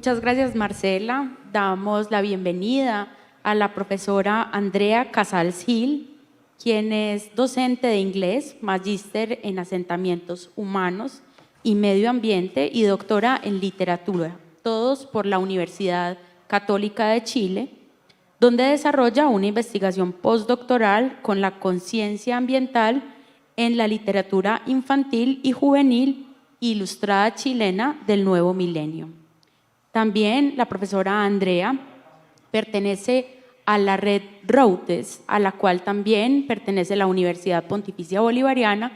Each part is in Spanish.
Muchas gracias, Marcela. Damos la bienvenida a la profesora Andrea Casals Gil, quien es docente de inglés, magíster en asentamientos humanos y medio ambiente y doctora en literatura, todos por la Universidad Católica de Chile, donde desarrolla una investigación postdoctoral con la conciencia ambiental en la literatura infantil y juvenil ilustrada chilena del nuevo milenio. También la profesora Andrea pertenece a la red Routes, a la cual también pertenece la Universidad Pontificia Bolivariana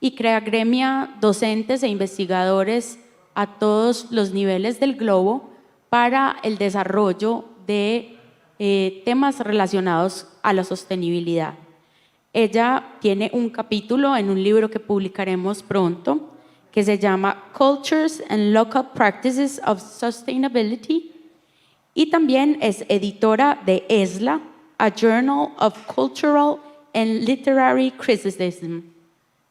y crea gremia docentes e investigadores a todos los niveles del globo para el desarrollo de temas relacionados a la sostenibilidad. Ella tiene un capítulo en un libro que publicaremos pronto que se llama Cultures and Local Practices of Sustainability, y también es editora de ESLA, A Journal of Cultural and Literary Criticism.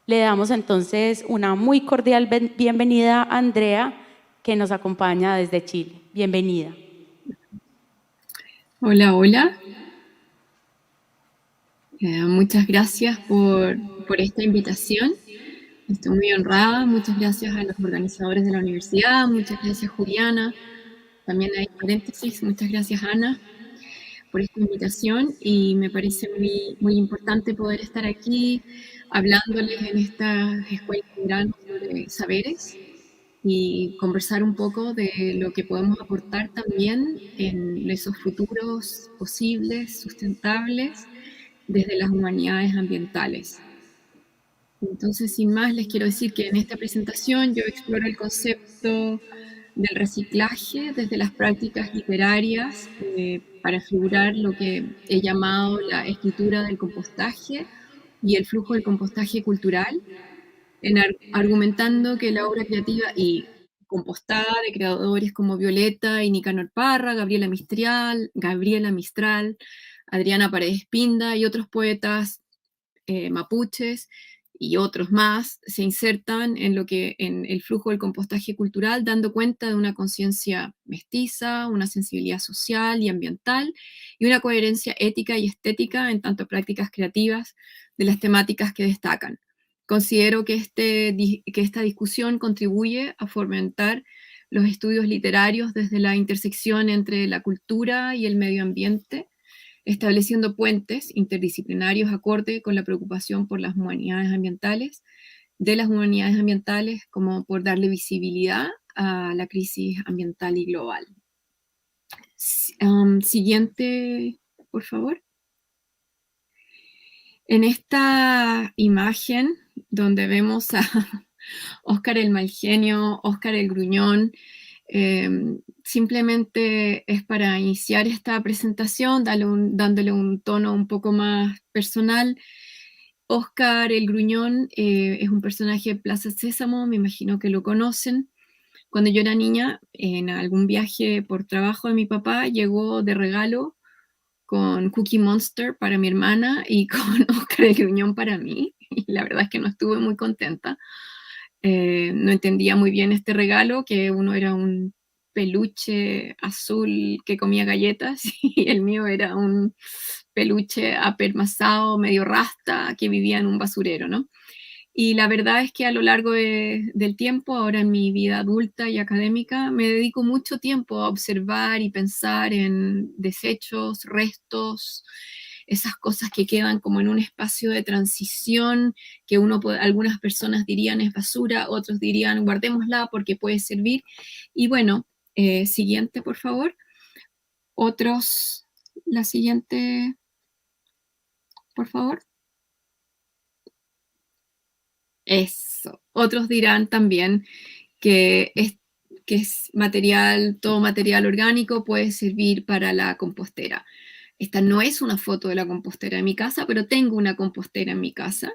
Le damos entonces una muy cordial bienvenida a Andrea, que nos acompaña desde Chile. Bienvenida. Hola, hola. Muchas gracias por esta invitación. Estoy muy honrada. Muchas gracias a los organizadores de la universidad. Muchas gracias, Juliana. También hay paréntesis. Muchas gracias, Ana, por esta invitación. Y me parece muy, muy importante poder estar aquí hablándoles en esta escuela de verano sobre saberes y conversar un poco de lo que podemos aportar también en esos futuros posibles, sustentables, desde las humanidades ambientales. Entonces, sin más, les quiero decir que en esta presentación yo exploro el concepto del reciclaje desde las prácticas literarias para figurar lo que he llamado la escritura del compostaje y el flujo del compostaje cultural, argumentando que la obra creativa y compostada de creadores como Violeta y Nicanor Parra, Gabriela Mistral, Adriana Paredes Pinda y otros poetas mapuches y otros más se insertan en el flujo del compostaje cultural, dando cuenta de una conciencia mestiza, una sensibilidad social y ambiental y una coherencia ética y estética en tanto prácticas creativas de las temáticas que destacan. Considero que esta discusión contribuye a fomentar los estudios literarios desde la intersección entre la cultura y el medio ambiente, estableciendo puentes interdisciplinarios acorde con la preocupación por las humanidades ambientales, como por darle visibilidad a la crisis ambiental y global. Siguiente, por favor. En esta imagen, donde vemos a Óscar el Malgenio, Óscar el Gruñón, simplemente es para iniciar esta presentación, dándole un tono un poco más personal. Óscar el Gruñón es un personaje de Plaza Sésamo, me imagino que lo conocen. Cuando yo era niña, en algún viaje por trabajo de mi papá, llegó de regalo con Cookie Monster para mi hermana y con Óscar el Gruñón para mí. Y la verdad es que no estuve muy contenta. No entendía muy bien este regalo, que uno era un peluche azul que comía galletas y el mío era un peluche apermazado, medio rasta, que vivía en un basurero, ¿no? Y la verdad es que a lo largo del tiempo, ahora en mi vida adulta y académica, me dedico mucho tiempo a observar y pensar en desechos, restos, esas cosas que quedan como en un espacio de transición, que algunas personas dirían es basura, otros dirían guardémosla porque puede servir. Y bueno, siguiente, por favor. La siguiente, por favor. Eso. Otros dirán también que es todo material orgánico puede servir para la compostera. Esta no es una foto de la compostera de mi casa, pero tengo una compostera en mi casa,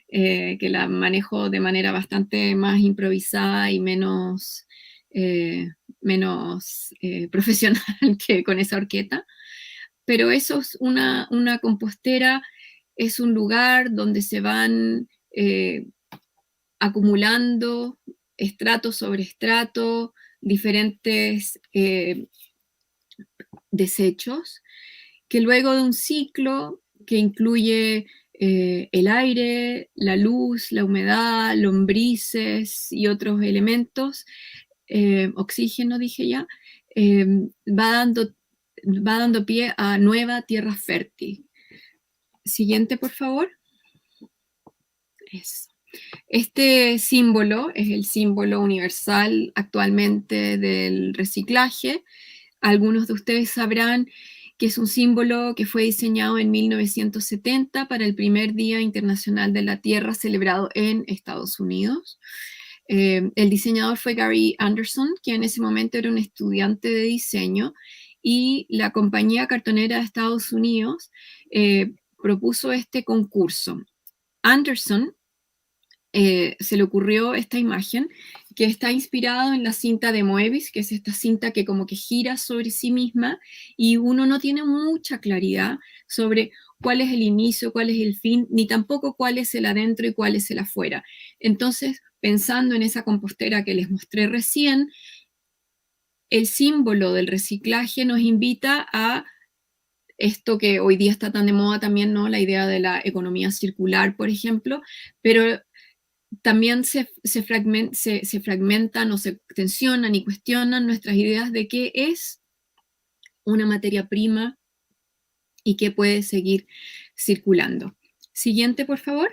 que la manejo de manera bastante más improvisada y menos profesional que con esa horqueta. Pero eso es una compostera, es un lugar donde se van acumulando estrato sobre estrato diferentes desechos, que luego de un ciclo que incluye el aire, la luz, la humedad, lombrices y otros elementos, oxígeno dije ya, va dando pie a nueva tierra fértil. Siguiente, por favor. Eso. Este símbolo es el símbolo universal actualmente del reciclaje. Algunos de ustedes sabrán que es un símbolo que fue diseñado en 1970 para el primer Día Internacional de la Tierra celebrado en Estados Unidos. El diseñador fue Gary Anderson, que en ese momento era un estudiante de diseño, y la compañía cartonera de Estados Unidos propuso este concurso. Anderson se le ocurrió esta imagen que está inspirado en la cinta de Moebius, que es esta cinta que como que gira sobre sí misma y uno no tiene mucha claridad sobre cuál es el inicio, cuál es el fin, ni tampoco cuál es el adentro y cuál es el afuera. Entonces, pensando en esa compostera que les mostré recién, el símbolo del reciclaje nos invita a esto que hoy día está tan de moda también, ¿no? La idea de la economía circular, por ejemplo, pero también se fragmentan o se tensionan y cuestionan nuestras ideas de qué es una materia prima y qué puede seguir circulando. Siguiente, por favor.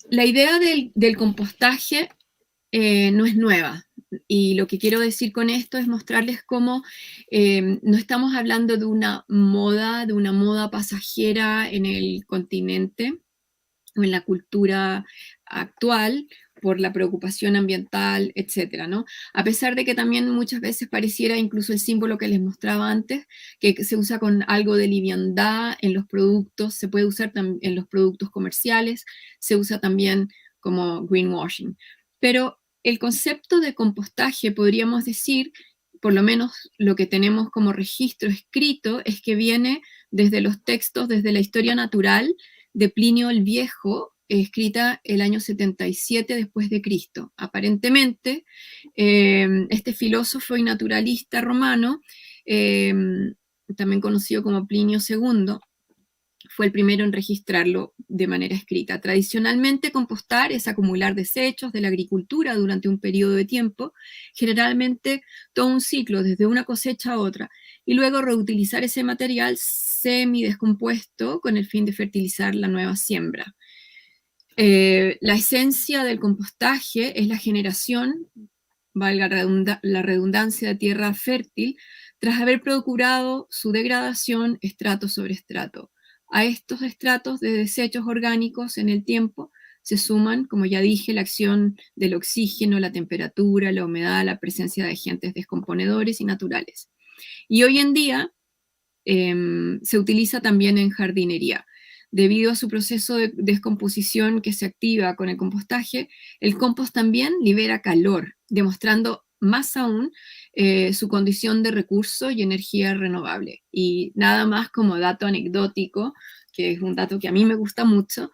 La idea del compostaje no es nueva. Y lo que quiero decir con esto es mostrarles cómo no estamos hablando de una moda pasajera en el continente o en la cultura actual por la preocupación ambiental, etcétera, ¿no? A pesar de que también muchas veces pareciera incluso el símbolo que les mostraba antes, que se usa con algo de liviandad en los productos, se puede usar en los productos comerciales, se usa también como greenwashing. Pero el concepto de compostaje, podríamos decir, por lo menos lo que tenemos como registro escrito, es que viene desde los textos, desde la historia natural, de Plinio el Viejo, escrita el año 77 después de Cristo. Aparentemente, este filósofo y naturalista romano, también conocido como Plinio II, fue el primero en registrarlo de manera escrita. Tradicionalmente, compostar es acumular desechos de la agricultura durante un periodo de tiempo, generalmente todo un ciclo, desde una cosecha a otra, y luego reutilizar ese material semidescompuesto con el fin de fertilizar la nueva siembra. La esencia del compostaje es la generación, valga la redundancia, de tierra fértil, tras haber procurado su degradación estrato sobre estrato. A estos estratos de desechos orgánicos en el tiempo se suman, como ya dije, la acción del oxígeno, la temperatura, la humedad, la presencia de agentes descomponedores y naturales. Y hoy en día se utiliza también en jardinería. Debido a su proceso de descomposición que se activa con el compostaje, el compost también libera calor, demostrando más aún su condición de recurso y energía renovable. Y nada más como dato anecdótico, que es un dato que a mí me gusta mucho,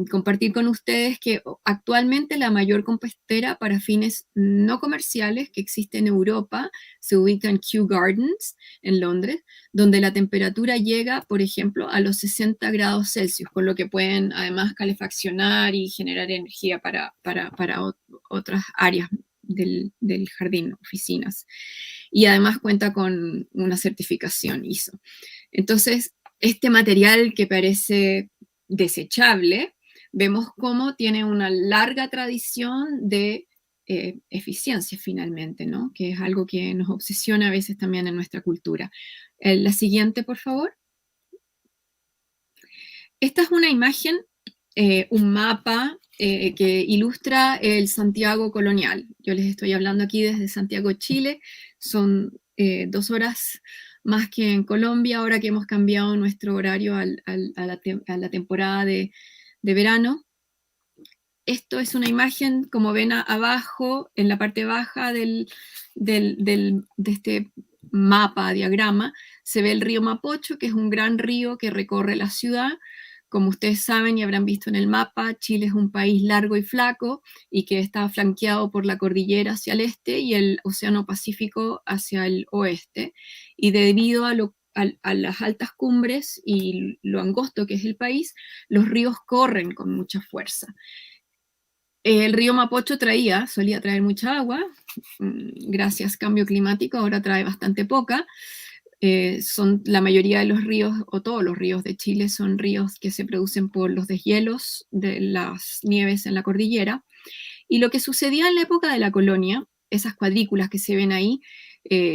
compartir con ustedes que actualmente la mayor compostera para fines no comerciales que existe en Europa se ubica en Kew Gardens, en Londres, donde la temperatura llega, por ejemplo, a los 60 grados Celsius, con lo que pueden además calefaccionar y generar energía para otras áreas del jardín, oficinas. Y además cuenta con una certificación ISO. Entonces, este material que parece desechable, vemos cómo tiene una larga tradición de eficiencia finalmente, ¿no? Que es algo que nos obsesiona a veces también en nuestra cultura. La siguiente, por favor. Esta es una imagen, un mapa que ilustra el Santiago colonial. Yo les estoy hablando aquí desde Santiago, Chile. Son 2 horas más que en Colombia, ahora que hemos cambiado nuestro horario a la temporada de verano. Esto es una imagen, como ven abajo, en la parte baja de este mapa, diagrama, se ve el río Mapocho, que es un gran río que recorre la ciudad, Como ustedes saben y habrán visto en el mapa, Chile es un país largo y flaco y que está flanqueado por la cordillera hacia el este y el Océano Pacífico hacia el oeste. Y debido a las altas cumbres y lo angosto que es el país, los ríos corren con mucha fuerza. El río Mapocho solía traer mucha agua, gracias cambio climático, ahora trae bastante poca. La mayoría de los ríos, o todos los ríos de Chile, son ríos que se producen por los deshielos de las nieves en la cordillera. Y lo que sucedía en la época de la colonia, esas cuadrículas que se ven ahí,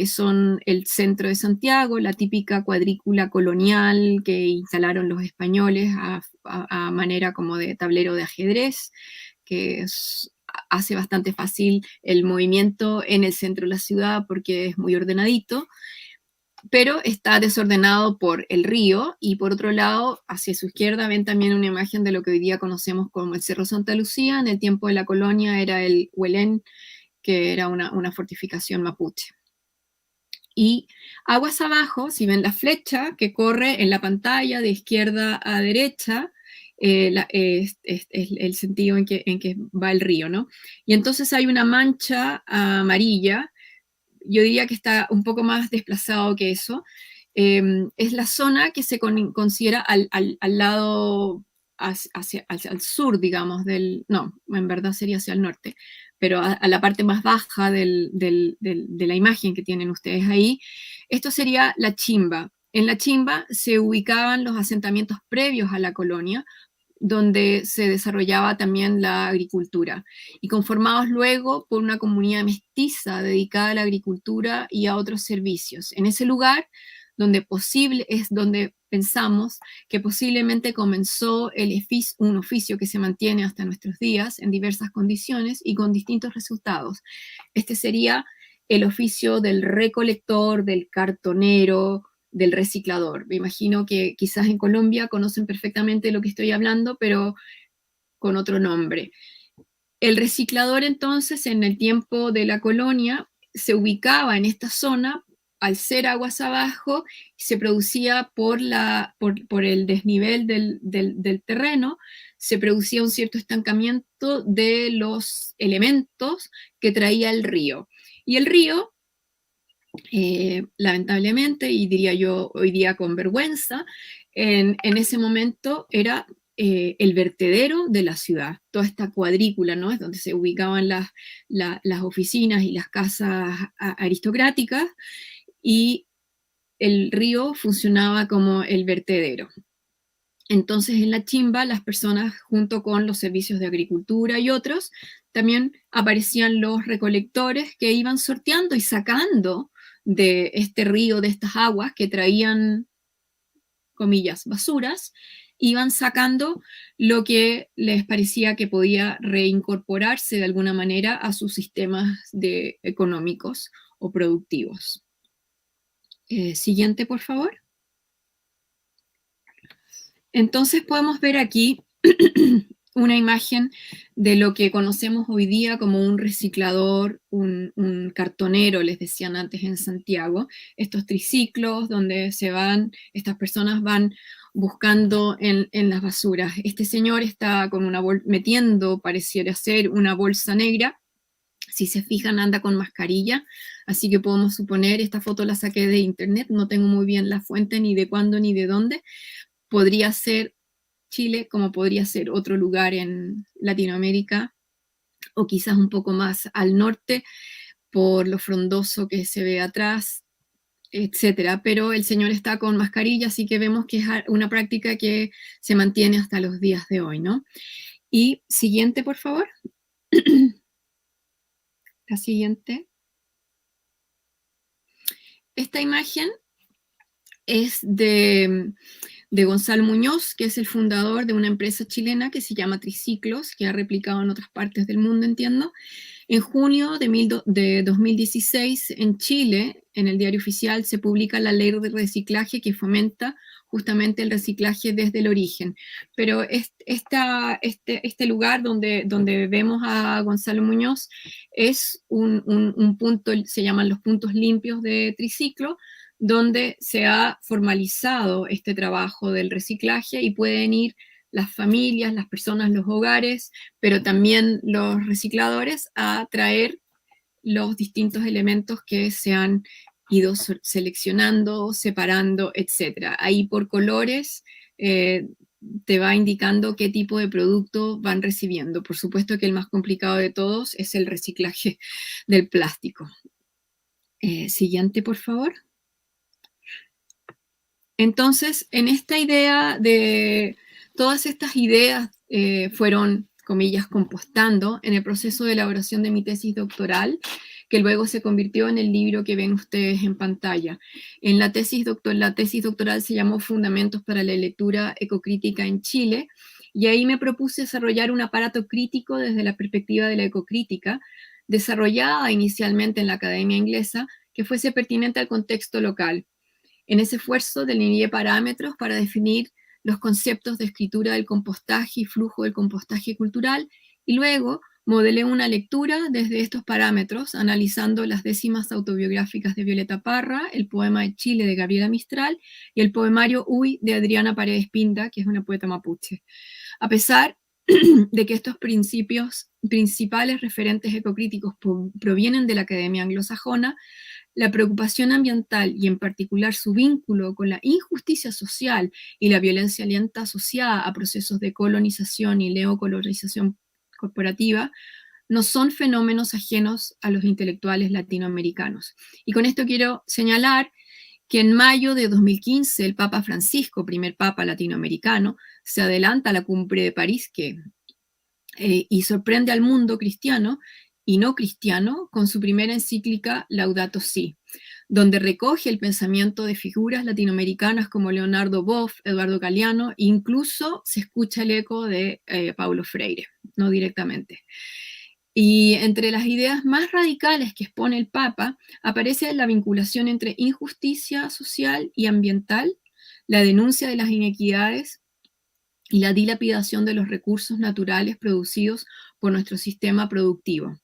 son el centro de Santiago, la típica cuadrícula colonial que instalaron los españoles a manera como de tablero de ajedrez, que hace bastante fácil el movimiento en el centro de la ciudad porque es muy ordenadito, pero está desordenado por el río, y por otro lado, hacia su izquierda ven también una imagen de lo que hoy día conocemos como el Cerro Santa Lucía. En el tiempo de la colonia era el Huelén, que era una fortificación mapuche. Y aguas abajo, si ven la flecha que corre en la pantalla de izquierda a derecha, es el sentido en que va el río, ¿no? Y entonces hay una mancha amarilla, yo diría que está un poco más desplazado que eso. Es la zona que se considera al lado, hacia al sur, digamos, no, en verdad sería hacia el norte, pero a la parte más baja de la imagen que tienen ustedes ahí. Esto sería la Chimba. En la Chimba se ubicaban los asentamientos previos a la colonia, donde se desarrollaba también la agricultura, y conformados luego por una comunidad mestiza dedicada a la agricultura y a otros servicios. En ese lugar es donde pensamos que posiblemente comenzó un oficio que se mantiene hasta nuestros días en diversas condiciones y con distintos resultados. Este sería el oficio del recolector, del cartonero, del reciclador. Me imagino que quizás en Colombia conocen perfectamente lo que estoy hablando, pero con otro nombre. El reciclador, entonces, en el tiempo de la colonia, se ubicaba en esta zona. Al ser aguas abajo, se producía por el desnivel del terreno, se producía un cierto estancamiento de los elementos que traía el río. Y el río, lamentablemente, y diría yo hoy día con vergüenza, en ese momento era el vertedero de la ciudad. Toda esta cuadrícula, ¿no? Es donde se ubicaban las oficinas y las casas aristocráticas, y el río funcionaba como el vertedero. Entonces, en la Chimba, las personas, junto con los servicios de agricultura y otros, también aparecían los recolectores que iban sorteando y sacando de este río, de estas aguas que traían, comillas, basuras, iban sacando lo que les parecía que podía reincorporarse de alguna manera a sus sistemas económicos o productivos. Siguiente, por favor. Entonces podemos ver aquí una imagen de lo que conocemos hoy día como un reciclador, un cartonero, les decían antes en Santiago, estos triciclos donde estas personas van buscando en las basuras. Este señor está con metiendo, pareciera ser, una bolsa negra. Si se fijan, anda con mascarilla, así que podemos suponer, esta foto la saqué de internet, no tengo muy bien la fuente ni de cuándo ni de dónde. Podría ser Chile, como podría ser otro lugar en Latinoamérica, o quizás un poco más al norte, por lo frondoso que se ve atrás, etcétera. Pero el señor está con mascarilla, así que vemos que es una práctica que se mantiene hasta los días de hoy, ¿no? Y siguiente, por favor. La siguiente. Esta imagen es de Gonzalo Muñoz, que es el fundador de una empresa chilena que se llama Triciclos, que ha replicado en otras partes del mundo, entiendo. En junio de 2016, en Chile, en el Diario Oficial, se publica la ley de reciclaje que fomenta justamente el reciclaje desde el origen. Pero este lugar donde vemos a Gonzalo Muñoz es un punto, se llaman los puntos limpios de triciclo, donde se ha formalizado este trabajo del reciclaje y pueden ir las familias, las personas, los hogares, pero también los recicladores a traer los distintos elementos que se han ido seleccionando, separando, etc. Ahí por colores te va indicando qué tipo de producto van recibiendo. Por supuesto que el más complicado de todos es el reciclaje del plástico. Siguiente, por favor. Entonces, en esta idea de todas estas ideas fueron, comillas, compostando en el proceso de elaboración de mi tesis doctoral, que luego se convirtió en el libro que ven ustedes en pantalla. En la tesis doctoral se llamó Fundamentos para la lectura ecocrítica en Chile, y ahí me propuse desarrollar un aparato crítico desde la perspectiva de la ecocrítica, desarrollada inicialmente en la Academia Inglesa, que fuese pertinente al contexto local. En ese esfuerzo delineé parámetros para definir los conceptos de escritura del compostaje y flujo del compostaje cultural, y luego modelé una lectura desde estos parámetros, analizando las décimas autobiográficas de Violeta Parra, el poema de Chile de Gabriela Mistral y el poemario Uy de Adriana Paredes Pinda, que es una poeta mapuche. A pesar de que estos principales referentes ecocríticos provienen de la Academia Anglosajona, la preocupación ambiental y en particular su vínculo con la injusticia social y la violencia alienta asociada a procesos de colonización y neocolonización corporativa no son fenómenos ajenos a los intelectuales latinoamericanos. Y con esto quiero señalar que en mayo de 2015 el Papa Francisco, primer Papa latinoamericano, se adelanta a la cumbre de París y sorprende al mundo cristiano y no cristiano con su primera encíclica Laudato Si, donde recoge el pensamiento de figuras latinoamericanas como Leonardo Boff, Eduardo Galeano, e incluso se escucha el eco de Paulo Freire, no directamente. Y entre las ideas más radicales que expone el Papa aparece la vinculación entre injusticia social y ambiental, la denuncia de las inequidades y la dilapidación de los recursos naturales producidos por nuestro sistema productivo,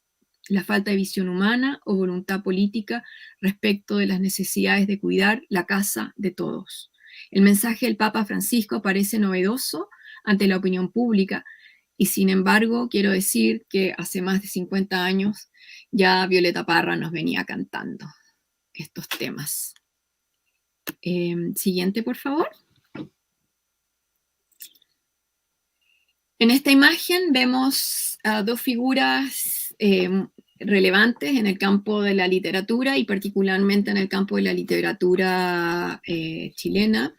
la falta de visión humana o voluntad política respecto de las necesidades de cuidar la casa de todos. El mensaje del Papa Francisco parece novedoso ante la opinión pública, y sin embargo quiero decir que hace más de 50 años ya Violeta Parra nos venía cantando estos temas. Siguiente, por favor. En esta imagen vemos a dos figuras relevantes en el campo de la literatura y particularmente en el campo de la literatura chilena.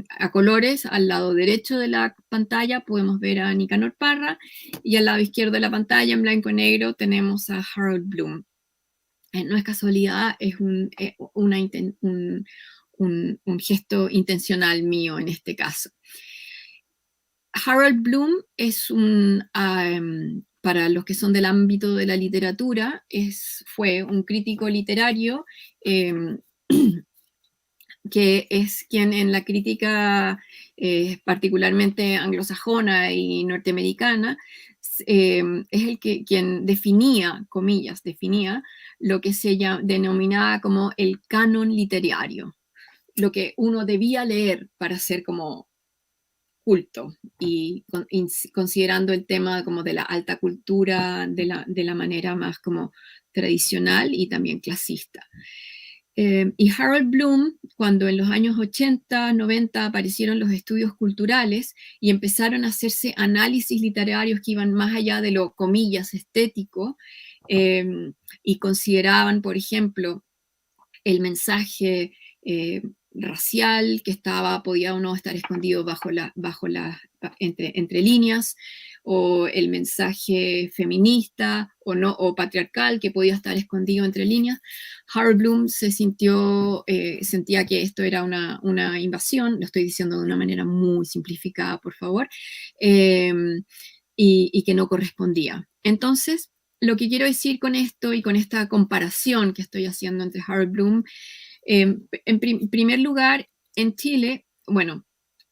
A colores, al lado derecho de la pantalla podemos ver a Nicanor Parra, y al lado izquierdo de la pantalla, en blanco y negro, tenemos a Harold Bloom. No es casualidad, es un gesto intencional mío en este caso. Harold Bloom es para los que son del ámbito de la literatura, fue un crítico literario que es quien en la crítica particularmente anglosajona y norteamericana es quien definía, comillas, definía lo que se denominaba como el canon literario, lo que uno debía leer para ser como culto, y considerando el tema como de la alta cultura de la manera más como tradicional y también clasista. Y Harold Bloom, cuando en los años 80, 90 aparecieron los estudios culturales y empezaron a hacerse análisis literarios que iban más allá de lo, comillas, estético, y consideraban, por ejemplo, el mensaje racial que podía o no estar escondido entre líneas, o el mensaje feminista o patriarcal que podía estar escondido entre líneas. Harold Bloom sentía que esto era una invasión, lo estoy diciendo de una manera muy simplificada, por favor, y que no correspondía. Entonces, lo que quiero decir con esto y con esta comparación que estoy haciendo entre Harold Bloom, en primer lugar, en Chile, bueno,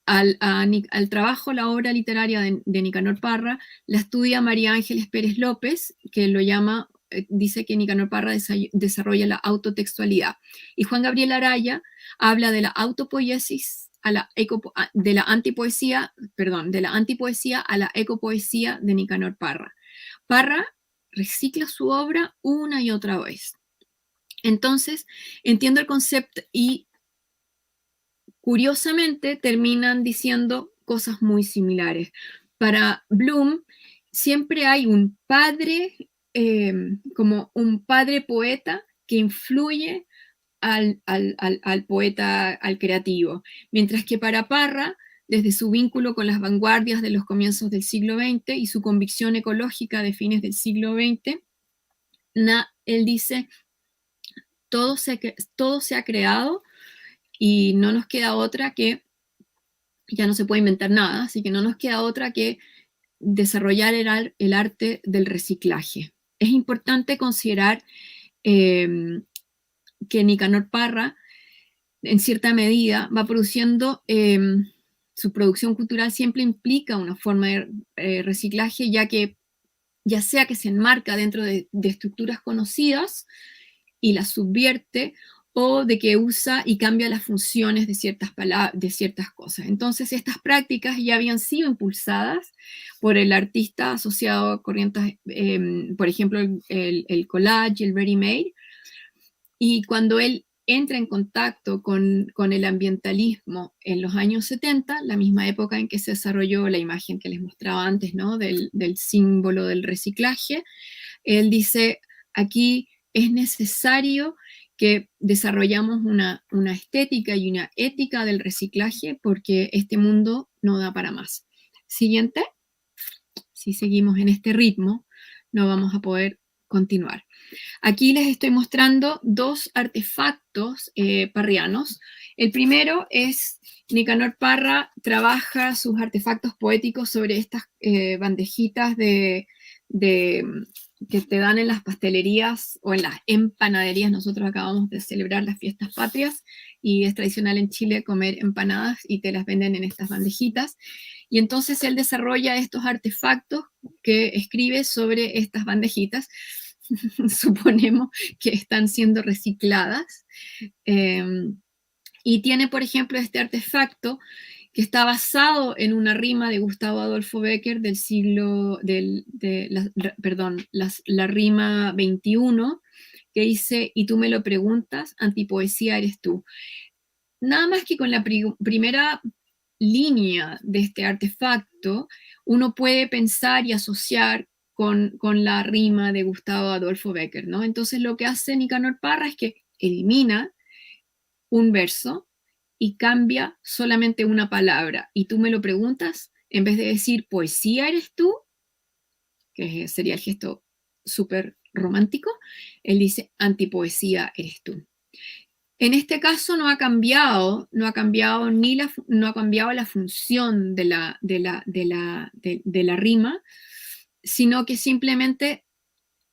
al trabajo, la obra literaria de Nicanor Parra, la estudia María Ángeles Pérez López, que lo llama dice que Nicanor Parra desarrolla la autotextualidad. Y Juan Gabriel Araya habla de la autopoiesis, de la antipoesía a la ecopoesía de Nicanor Parra. Parra recicla su obra una y otra vez. Entonces, entiendo el concepto y curiosamente terminan diciendo cosas muy similares. Para Bloom, siempre hay un padre, como un padre poeta que influye al poeta, al creativo. Mientras que para Parra, desde su vínculo con las vanguardias de los comienzos del siglo XX y su convicción ecológica de fines del siglo XX, él dice, todo se ha creado y no nos queda otra que, ya no se puede inventar nada, así que no nos queda otra que desarrollar el arte del reciclaje. Es importante considerar que Nicanor Parra, en cierta medida, va produciendo, su producción cultural siempre implica una forma de reciclaje, ya sea que se enmarca dentro de estructuras conocidas y las subvierte, o de que usa y cambia las funciones de ciertas cosas. Entonces, estas prácticas ya habían sido impulsadas por el artista asociado a corrientes, por ejemplo, el collage, el ready-made, y cuando él entra en contacto con el ambientalismo en los años 70, la misma época en que se desarrolló la imagen que les mostraba antes, ¿no? del símbolo del reciclaje, él dice, aquí es necesario que desarrollamos una estética y una ética del reciclaje porque este mundo no da para más. Siguiente. Si seguimos en este ritmo, no vamos a poder continuar. Aquí les estoy mostrando dos artefactos parrianos. El primero es Nicanor Parra trabaja sus artefactos poéticos sobre estas bandejitas que te dan en las pastelerías o en las empanaderías. Nosotros acabamos de celebrar las fiestas patrias y es tradicional en Chile comer empanadas y te las venden en estas bandejitas. Y entonces él desarrolla estos artefactos que escribe sobre estas bandejitas. Suponemos que están siendo recicladas. Y tiene, por ejemplo, este artefacto que está basado en una rima de Gustavo Adolfo Bécquer del siglo, la rima 21, que dice, y tú me lo preguntas, antipoesía eres tú. Nada más que con la primera línea de este artefacto, uno puede pensar y asociar con la rima de Gustavo Adolfo Bécquer, ¿no? Entonces lo que hace Nicanor Parra es que elimina un verso y cambia solamente una palabra. Y tú me lo preguntas, en vez de decir poesía eres tú, que sería el gesto súper romántico, él dice antipoesía eres tú. En este caso no ha cambiado la función de la rima, sino que simplemente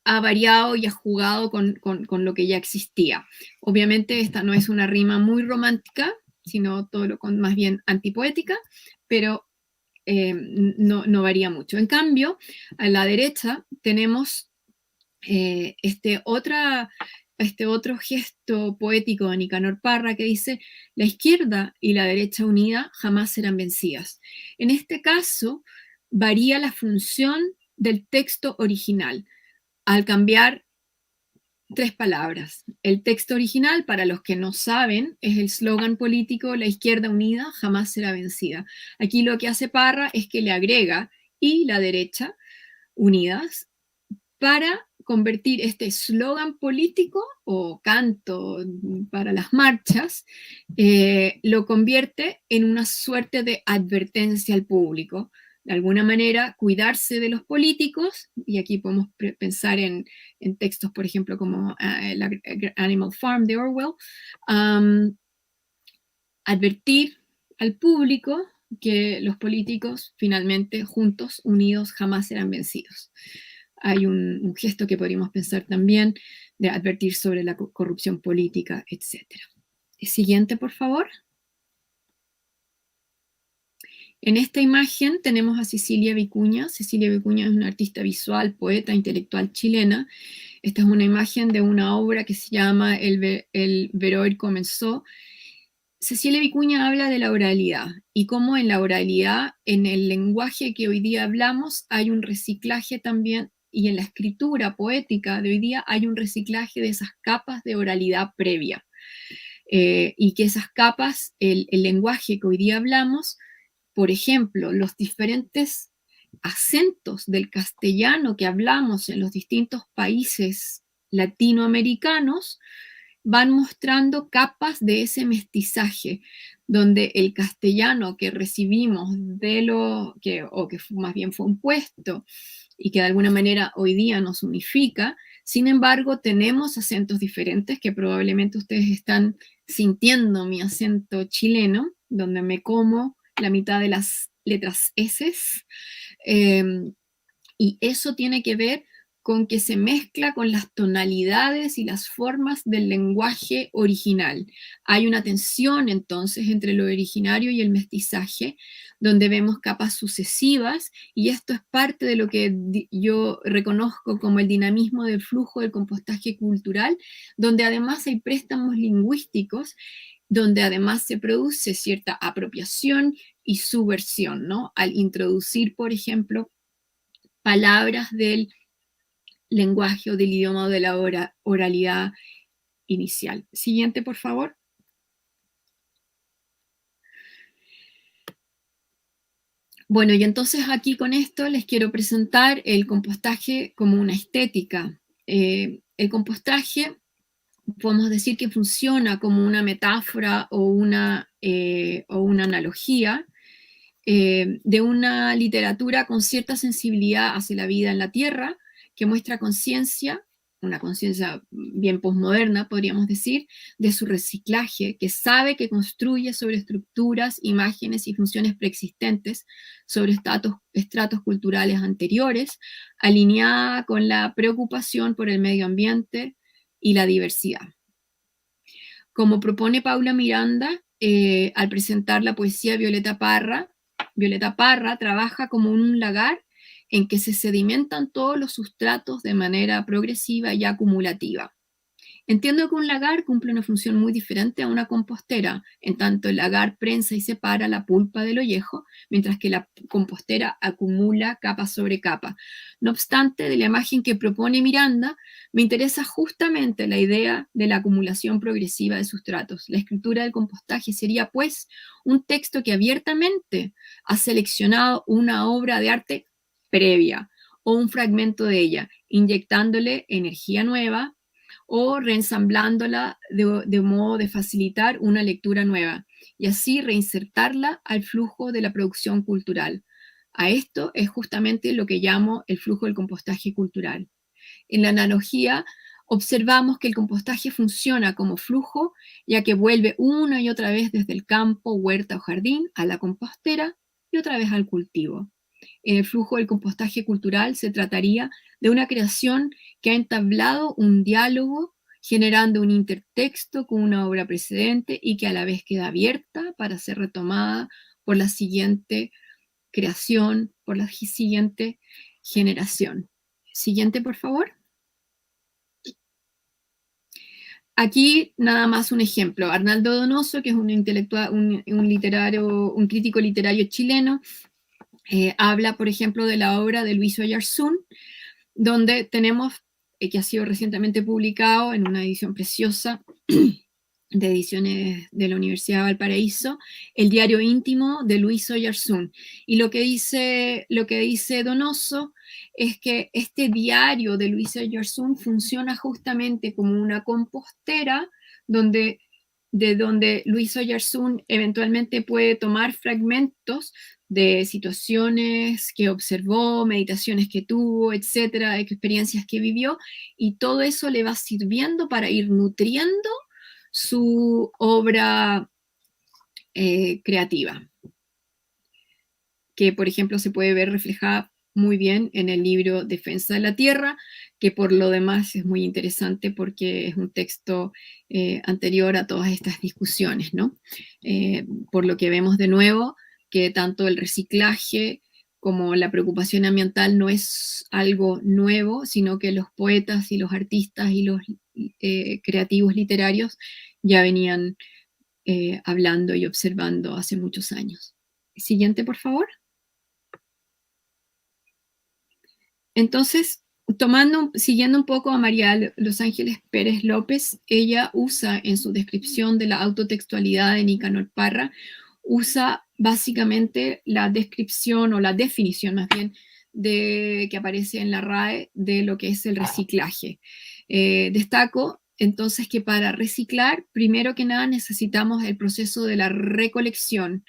ha variado y ha jugado con lo que ya existía. Obviamente esta no es una rima muy romántica, sino más bien antipoética, pero no varía mucho. En cambio, a la derecha tenemos este otro gesto poético de Nicanor Parra que dice, la izquierda y la derecha unida jamás serán vencidas. En este caso, varía la función del texto original al cambiar 3 palabras. El texto original, para los que no saben, es el slogan político la izquierda unida jamás será vencida. Aquí lo que hace Parra es que le agrega y la derecha unidas para convertir este eslogan político o canto para las marchas, lo convierte en una suerte de advertencia al público. De alguna manera, cuidarse de los políticos, y aquí podemos pensar en textos, por ejemplo, como Animal Farm de Orwell, advertir al público que los políticos finalmente, juntos, unidos, jamás serán vencidos. Hay un gesto que podríamos pensar también de advertir sobre la corrupción política, etc. Siguiente, por favor. En esta imagen tenemos a Cecilia Vicuña. Cecilia Vicuña es una artista visual, poeta, intelectual chilena. Esta es una imagen de una obra que se llama El Veroir comenzó. Cecilia Vicuña habla de la oralidad y cómo en la oralidad, en el lenguaje que hoy día hablamos, hay un reciclaje también, y en la escritura poética de hoy día hay un reciclaje de esas capas de oralidad previa. Y que esas capas, el lenguaje que hoy día hablamos, por ejemplo, los diferentes acentos del castellano que hablamos en los distintos países latinoamericanos van mostrando capas de ese mestizaje, donde el castellano que recibimos de lo que, o que más bien fue impuesto y que de alguna manera hoy día nos unifica, sin embargo tenemos acentos diferentes que probablemente ustedes están sintiendo mi acento chileno, donde me como la mitad de las letras S, y eso tiene que ver con que se mezcla con las tonalidades y las formas del lenguaje original. Hay una tensión entonces entre lo originario y el mestizaje, donde vemos capas sucesivas, y esto es parte de lo que yo reconozco como el dinamismo del flujo del compostaje cultural, donde además hay préstamos lingüísticos, donde además se produce cierta apropiación y subversión, ¿no? Al introducir, por ejemplo, palabras del lenguaje o del idioma o de la oralidad inicial. Siguiente, por favor. Bueno, y entonces aquí con esto les quiero presentar el compostaje como una estética. El compostaje, podemos decir que funciona como una metáfora o una analogía de una literatura con cierta sensibilidad hacia la vida en la Tierra, que muestra conciencia, una conciencia bien posmoderna, podríamos decir, de su reciclaje, que sabe que construye sobre estructuras, imágenes y funciones preexistentes, sobre estratos culturales anteriores, alineada con la preocupación por el medio ambiente y la diversidad. Como propone Paula Miranda, al presentar la poesía Violeta Parra trabaja como un lagar en que se sedimentan todos los sustratos de manera progresiva y acumulativa. Entiendo que un lagar cumple una función muy diferente a una compostera, en tanto el lagar prensa y separa la pulpa del ollejo, mientras que la compostera acumula capa sobre capa. No obstante, de la imagen que propone Miranda, me interesa justamente la idea de la acumulación progresiva de sustratos. La escritura del compostaje sería, pues, un texto que abiertamente ha seleccionado una obra de arte previa o un fragmento de ella, inyectándole energía nueva, o reensamblándola de modo de facilitar una lectura nueva y así reinsertarla al flujo de la producción cultural. A esto es justamente lo que llamo el flujo del compostaje cultural. En la analogía, observamos que el compostaje funciona como flujo, ya que vuelve una y otra vez desde el campo, huerta o jardín a la compostera y otra vez al cultivo. En el flujo del compostaje cultural se trataría de una creación que ha entablado un diálogo generando un intertexto con una obra precedente y que a la vez queda abierta para ser retomada por la siguiente creación, por la siguiente generación. Siguiente, por favor. Aquí nada más un ejemplo. Arnaldo Donoso, que es un intelectual, un crítico literario chileno, habla, por ejemplo, de la obra de Luis Oyarzún, donde tenemos, que ha sido recientemente publicado en una edición preciosa de ediciones de la Universidad de Valparaíso, el diario íntimo de Luis Oyarzún. Y lo que dice Donoso es que este diario de Luis Oyarzún funciona justamente como una compostera de donde Luis Oyarzún eventualmente puede tomar fragmentos de situaciones que observó, meditaciones que tuvo, etcétera, experiencias que vivió, y todo eso le va sirviendo para ir nutriendo su obra creativa, que por ejemplo se puede ver reflejada muy bien en el libro Defensa de la Tierra, que por lo demás es muy interesante porque es un texto anterior a todas estas discusiones, ¿no? Por lo que vemos de nuevo que tanto el reciclaje como la preocupación ambiental no es algo nuevo, sino que los poetas y los artistas y los creativos literarios ya venían hablando y observando hace muchos años. Siguiente, por favor. Entonces, siguiendo un poco a María Los Ángeles Pérez López, ella usa en su descripción de la autotextualidad de Nicanor Parra, usa básicamente la descripción o la definición más bien que aparece en la RAE de lo que es el reciclaje. Destaco entonces que para reciclar, primero que nada necesitamos el proceso de la recolección,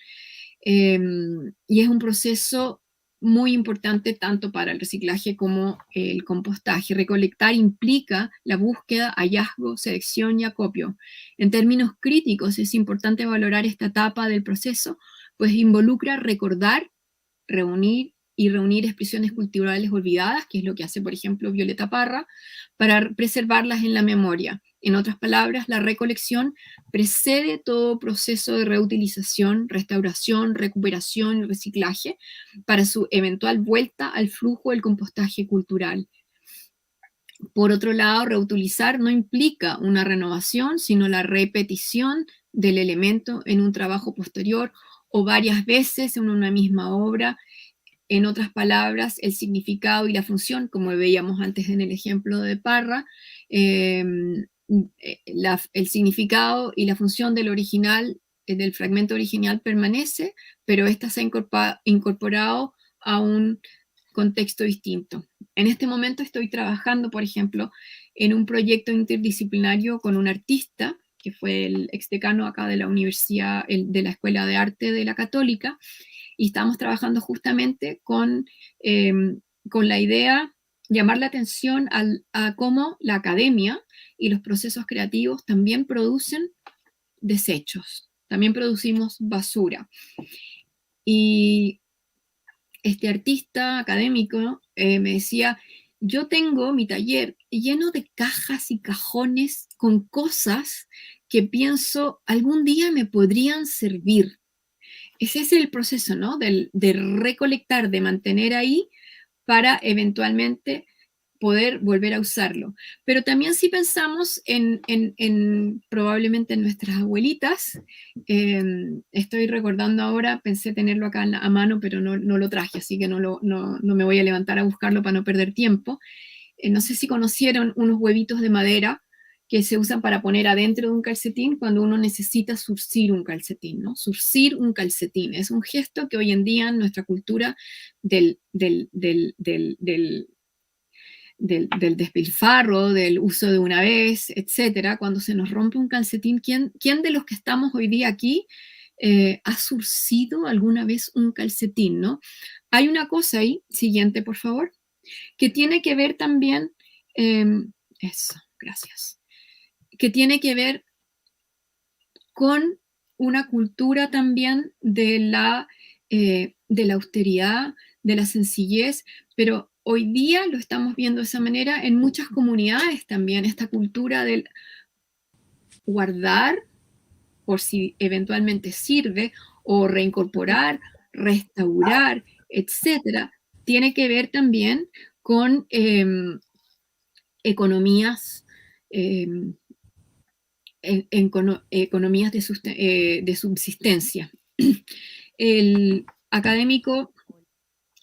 y es un proceso muy importante tanto para el reciclaje como el compostaje. Recolectar implica la búsqueda, hallazgo, selección y acopio. En términos críticos es importante valorar esta etapa del proceso, pues involucra recordar, reunir y reunir expresiones culturales olvidadas, que es lo que hace, por ejemplo, Violeta Parra, para preservarlas en la memoria. En otras palabras, la recolección precede todo proceso de reutilización, restauración, recuperación y reciclaje para su eventual vuelta al flujo del compostaje cultural. Por otro lado, reutilizar no implica una renovación, sino la repetición del elemento en un trabajo posterior o varias veces en una misma obra. En otras palabras, el significado y la función, como veíamos antes en el ejemplo de Parra, el significado y la función del original, del fragmento original permanece, pero ésta se ha incorporado a un contexto distinto. En este momento estoy trabajando, por ejemplo, en un proyecto interdisciplinario con un artista, que fue el exdecano acá de la universidad, de la Escuela de Arte de la Católica, y estamos trabajando justamente con la idea de llamar la atención a cómo la academia y los procesos creativos también producen desechos, también producimos basura. Y este artista académico me decía, yo tengo mi taller lleno de cajas y cajones con cosas que pienso algún día me podrían servir. Ese es el proceso, ¿no? De recolectar, de mantener ahí para eventualmente poder volver a usarlo. Pero también si pensamos probablemente en nuestras abuelitas, estoy recordando ahora, pensé tenerlo acá a mano, pero no lo traje, así que no me voy a levantar a buscarlo para no perder tiempo. No sé si conocieron unos huevitos de madera que se usan para poner adentro de un calcetín cuando uno necesita surcir un calcetín, ¿no? Surcir un calcetín es un gesto que hoy en día en nuestra cultura del despilfarro, del uso de una vez, etcétera, cuando se nos rompe un calcetín, ¿quién de los que estamos hoy día aquí ha surcido alguna vez un calcetín, ¿no? Hay una cosa ahí, siguiente por favor, que tiene que ver también, eso, gracias, que tiene que ver con una cultura también de la austeridad, de la sencillez, pero hoy día lo estamos viendo de esa manera en muchas comunidades también, esta cultura del guardar por si eventualmente sirve, o reincorporar, restaurar, etcétera, tiene que ver también con economías, economías de subsistencia. El académico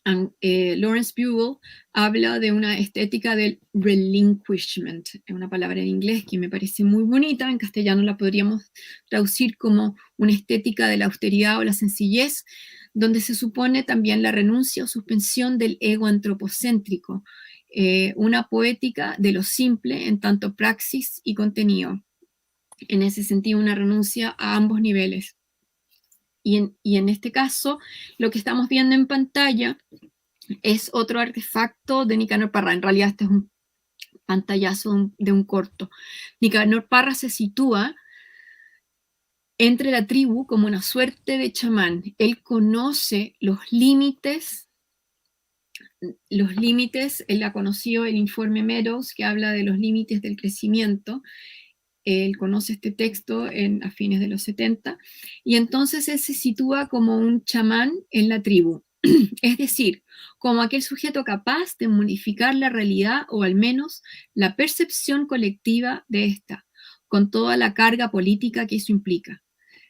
Lawrence Buell habla de una estética del relinquishment, es una palabra en inglés que me parece muy bonita, en castellano la podríamos traducir como una estética de la austeridad o la sencillez, donde se supone también la renuncia o suspensión del ego antropocéntrico, una poética de lo simple en tanto praxis y contenido. En ese sentido, una renuncia a ambos niveles. Y en este caso, lo que estamos viendo en pantalla es otro artefacto de Nicanor Parra. En realidad este es un pantallazo de un corto. Nicanor Parra se sitúa entre la tribu como una suerte de chamán. Él conoce los límites, él ha conocido el informe Meadows, que habla de los límites del crecimiento, él conoce este texto a fines de los 70, y entonces él se sitúa como un chamán en la tribu, es decir, como aquel sujeto capaz de modificar la realidad o al menos la percepción colectiva de esta, con toda la carga política que eso implica.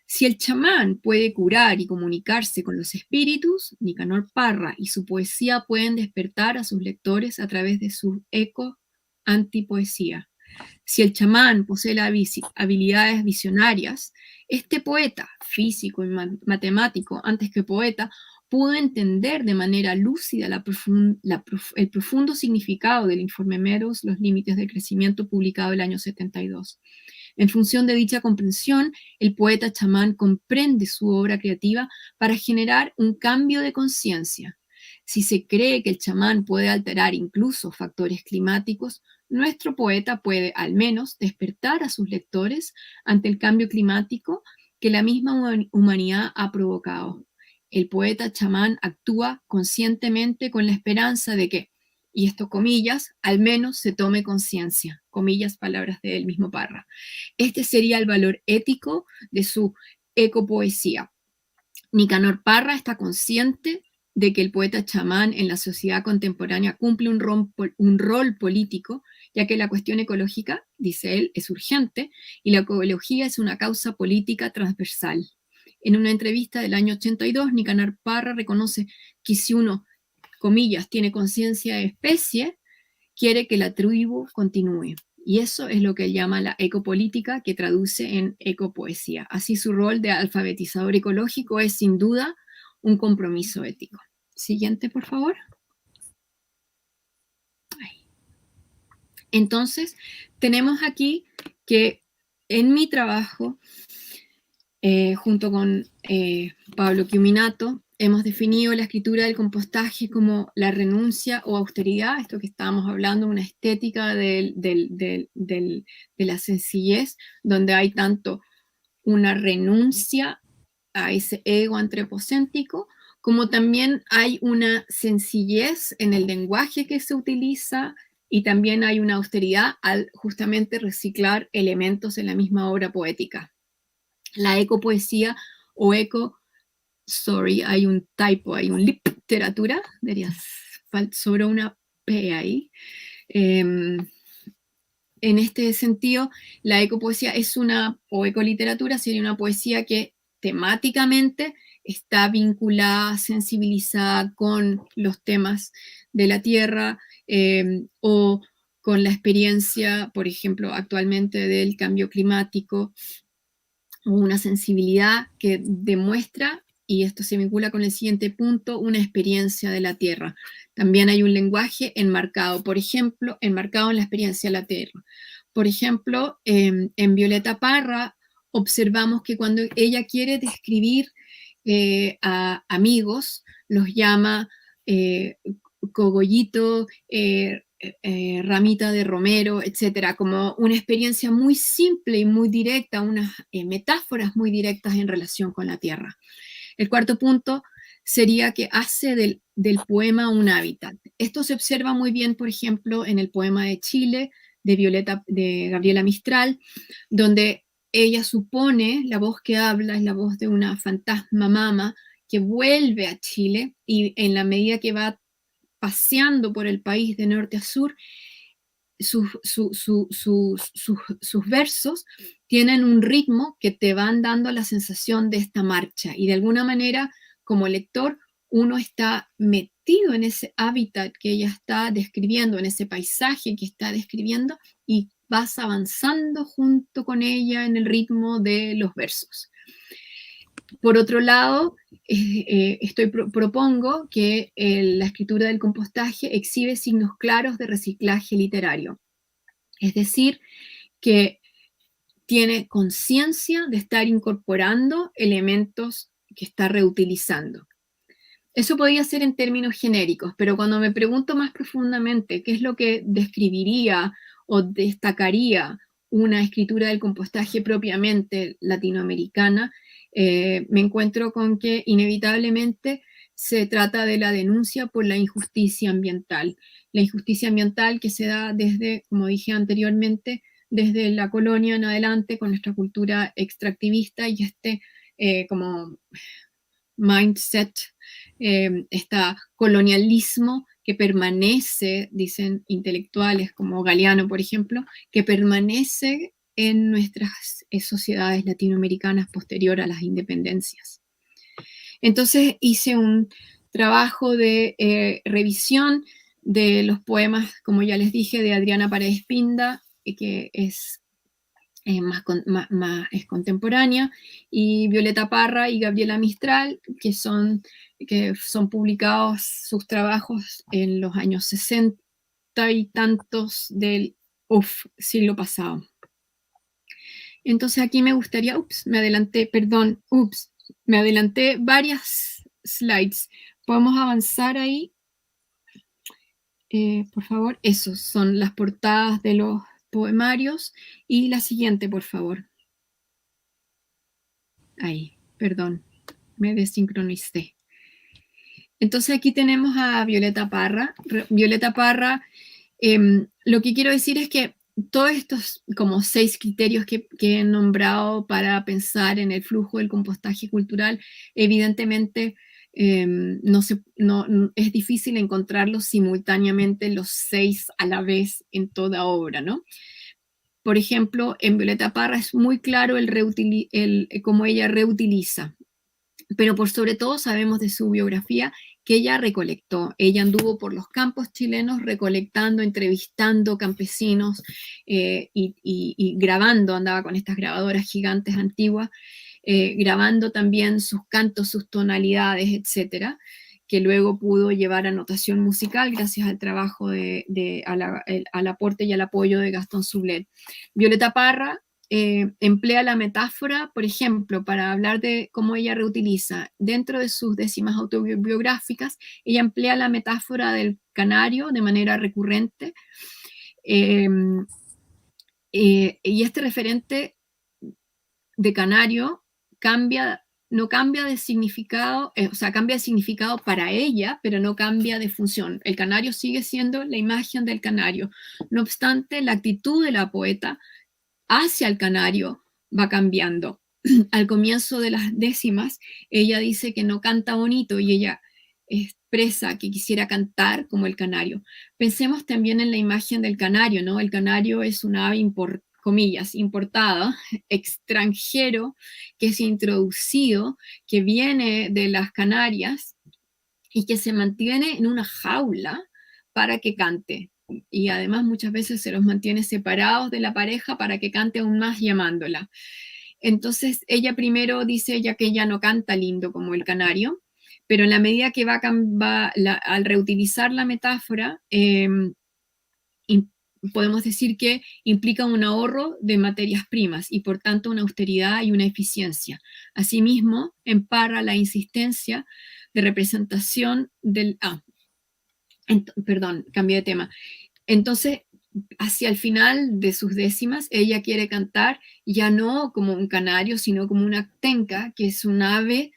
Si el chamán puede curar y comunicarse con los espíritus, Nicanor Parra y su poesía pueden despertar a sus lectores a través de su eco antipoesía. Si el chamán posee las habilidades visionarias, este poeta, físico y matemático antes que poeta, pudo entender de manera lúcida el profundo significado del informe Meadows, Los límites del crecimiento, publicado el año 72. En función de dicha comprensión, el poeta chamán comprende su obra creativa para generar un cambio de conciencia. Si se cree que el chamán puede alterar incluso factores climáticos, nuestro poeta puede al menos despertar a sus lectores ante el cambio climático que la misma humanidad ha provocado. El poeta chamán actúa conscientemente con la esperanza de que, y esto comillas, al menos se tome conciencia, comillas, palabras de él mismo Parra. Este sería el valor ético de su ecopoesía. Nicanor Parra está consciente de que el poeta chamán en la sociedad contemporánea cumple un rol político, ya que la cuestión ecológica, dice él, es urgente y la ecología es una causa política transversal. En una entrevista del año 82, Nicanor Parra reconoce que si uno, comillas, tiene conciencia de especie, quiere que la tribu continúe. Y eso es lo que él llama la ecopolítica, que traduce en ecopoesía. Así su rol de alfabetizador ecológico es sin duda un compromiso ético. Siguiente, por favor. Entonces, tenemos aquí que en mi trabajo, junto con Pablo Chiuminato, hemos definido la escritura del compostaje como la renuncia o austeridad, esto que estábamos hablando, una estética de la sencillez, donde hay tanto una renuncia a ese ego antropocéntrico, como también hay una sencillez en el lenguaje que se utiliza y también hay una austeridad al justamente reciclar elementos en la misma obra poética. La ecopoesía o hay un typo, hay un literatura, sobró una P ahí. En este sentido, la ecopoesía o ecoliteratura sería una poesía que temáticamente está vinculada, sensibilizada con los temas de la tierra o con la experiencia, por ejemplo, actualmente del cambio climático, o una sensibilidad que demuestra, y esto se vincula con el siguiente punto, una experiencia de la tierra. También hay un lenguaje enmarcado, por ejemplo, enmarcado en la experiencia de la tierra. Por ejemplo, en Violeta Parra observamos que cuando ella quiere describir a amigos, los llama cogollito, ramita de romero, etcétera, como una experiencia muy simple y muy directa, unas metáforas muy directas en relación con la tierra. El cuarto punto sería que hace del poema un hábitat. Esto se observa muy bien, por ejemplo, en el poema de Chile de Gabriela Mistral, donde ella supone la voz que habla es la voz de una fantasma mama que vuelve a Chile y en la medida que va paseando por el país de norte a sur, sus versos tienen un ritmo que te van dando la sensación de esta marcha y de alguna manera como lector uno está metido en ese hábitat que ella está describiendo, en ese paisaje que está describiendo y vas avanzando junto con ella en el ritmo de los versos. Por otro lado, propongo que la escritura del compostaje exhibe signos claros de reciclaje literario. Es decir, que tiene conciencia de estar incorporando elementos que está reutilizando. Eso podría ser en términos genéricos, pero cuando me pregunto más profundamente qué es lo que describiría o destacaría una escritura del compostaje propiamente latinoamericana, me encuentro con que inevitablemente se trata de la denuncia por la injusticia ambiental. La injusticia ambiental que se da desde, como dije anteriormente, desde la colonia en adelante con nuestra cultura extractivista y como mindset, este colonialismo que permanece, dicen intelectuales como Galeano, por ejemplo, que permanece en nuestras sociedades latinoamericanas posterior a las independencias. Entonces hice un trabajo de revisión de los poemas, como ya les dije, de Adriana Paredes Pinda, que es es contemporánea, y Violeta Parra y Gabriela Mistral, que son publicados sus trabajos en los años 60 y tantos del siglo pasado. Entonces aquí me gustaría, me adelanté varias slides. ¿Podemos avanzar ahí? Por favor, esos son las portadas de los poemarios. Y la siguiente, por favor. Ahí, perdón, me desincronicé. Entonces aquí tenemos a Violeta Parra. Violeta Parra, lo que quiero decir es que todos estos como 6 criterios que he nombrado para pensar en el flujo del compostaje cultural, evidentemente es difícil encontrarlos simultáneamente los 6 a la vez en toda obra, ¿no? Por ejemplo, en Violeta Parra es muy claro cómo ella reutiliza, pero por sobre todo sabemos de su biografía que ella recolectó. Ella anduvo por los campos chilenos recolectando, entrevistando campesinos y grabando, andaba con estas grabadoras gigantes antiguas, grabando también sus cantos, sus tonalidades, etcétera, que luego pudo llevar a notación musical gracias al trabajo al aporte y al apoyo de Gastón Sublet. Violeta Parra emplea la metáfora, por ejemplo, para hablar de cómo ella reutiliza. Dentro de sus décimas autobiográficas, ella emplea la metáfora del canario de manera recurrente. Y este referente de canario no cambia de significado, o sea, cambia de significado para ella, pero no cambia de función. El canario sigue siendo la imagen del canario. No obstante, la actitud de la poeta hacia el canario va cambiando. Al comienzo de las décimas, ella dice que no canta bonito y ella expresa que quisiera cantar como el canario. Pensemos también en la imagen del canario, ¿no? El canario es una ave comillas, importada, extranjero, que es introducido, que viene de las Canarias y que se mantiene en una jaula para que cante. Y además muchas veces se los mantiene separados de la pareja para que cante aún más llamándola. Entonces ella primero dice ella que ella no canta lindo como el canario, pero en la medida que al reutilizar la metáfora, podemos decir que implica un ahorro de materias primas y por tanto una austeridad y una eficiencia. Asimismo, en Parra la insistencia de representación del... perdón, cambié de tema. Entonces, hacia el final de sus décimas, ella quiere cantar ya no como un canario, sino como una tenca, que es un ave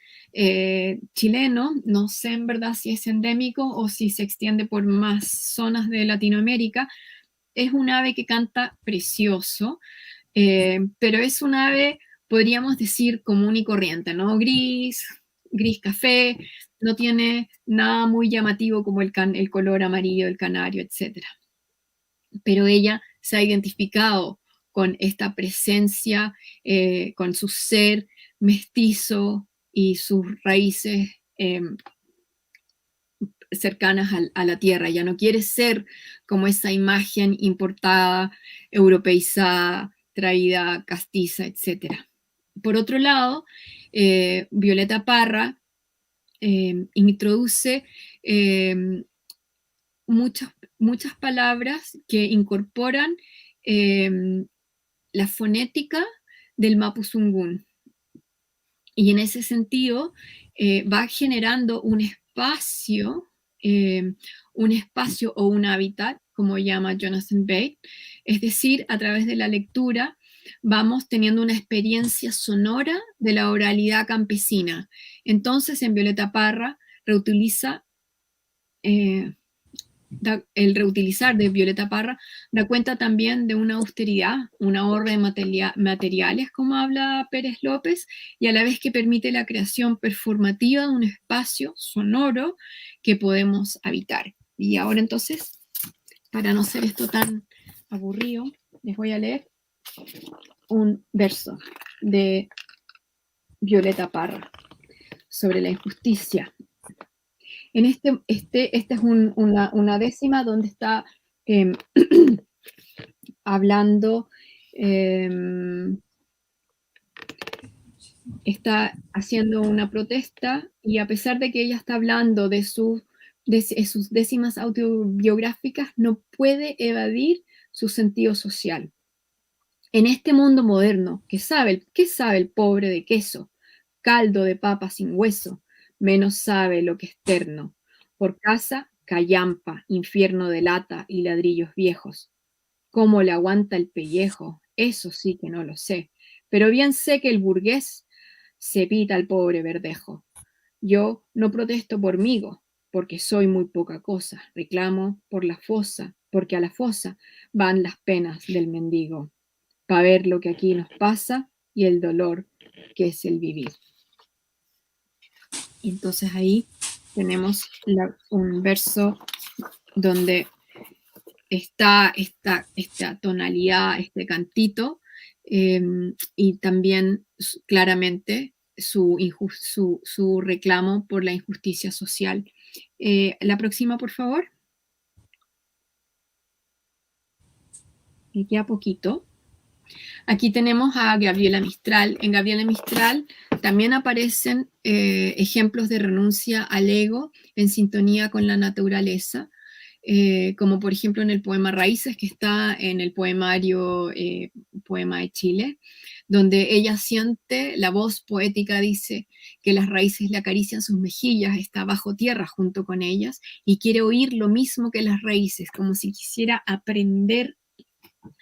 chileno, no sé en verdad si es endémico o si se extiende por más zonas de Latinoamérica. Es un ave que canta precioso, pero es un ave, podríamos decir, común y corriente, ¿no? Gris café, no tiene nada muy llamativo como el color amarillo del canario, etc. Pero ella se ha identificado con esta presencia, con su ser mestizo y sus raíces cercanas a la tierra. Ya no quiere ser como esa imagen importada, europeizada, traída castiza, etc. Por otro lado, Violeta Parra introduce muchas palabras que incorporan la fonética del mapuzungún. Y en ese sentido va generando un espacio o un hábitat, como llama Jonathan Bate, es decir, a través de la lectura vamos teniendo una experiencia sonora de la oralidad campesina. Entonces, en Violeta Parra reutiliza el reutilizar de Violeta Parra da cuenta también de una austeridad, un ahorro de materiales, como habla Pérez López, y a la vez que permite la creación performativa de un espacio sonoro que podemos habitar. Y ahora entonces, para no ser esto tan aburrido, les voy a leer un verso de Violeta Parra sobre la injusticia. Esta es una décima donde está hablando, está haciendo una protesta, y a pesar de que ella está hablando de sus décimas autobiográficas, no puede evadir su sentido social. En este mundo moderno, ¿qué sabe el pobre de queso? Caldo de papa sin hueso, menos sabe lo que es terno. Por casa, callampa, infierno de lata y ladrillos viejos. ¿Cómo le aguanta el pellejo? Eso sí que no lo sé. Pero bien sé que el burgués se pita al pobre verdejo. Yo no protesto por migo, porque soy muy poca cosa. Reclamo por la fosa, porque a la fosa van las penas del mendigo, para ver lo que aquí nos pasa y el dolor que es el vivir. Y entonces ahí tenemos un verso donde está esta tonalidad, este cantito, y también claramente su reclamo por la injusticia social. La próxima, por favor. Me queda poquito. Aquí tenemos a Gabriela Mistral. En Gabriela Mistral también aparecen ejemplos de renuncia al ego en sintonía con la naturaleza, como por ejemplo en el poema Raíces, que está en el poemario Poema de Chile, donde ella siente, la voz poética dice que las raíces le acarician sus mejillas, está bajo tierra junto con ellas y quiere oír lo mismo que las raíces, como si quisiera aprender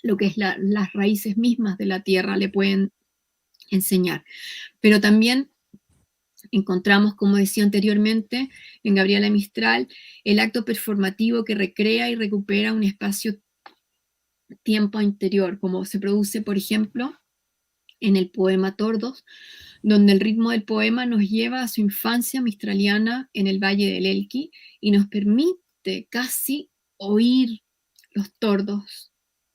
lo que es las raíces mismas de la tierra le pueden enseñar. Pero también encontramos, como decía anteriormente, en Gabriela Mistral, el acto performativo que recrea y recupera un espacio-tiempo interior, como se produce, por ejemplo, en el poema Tordos, donde el ritmo del poema nos lleva a su infancia mistraliana en el Valle del Elqui y nos permite casi oír los tordos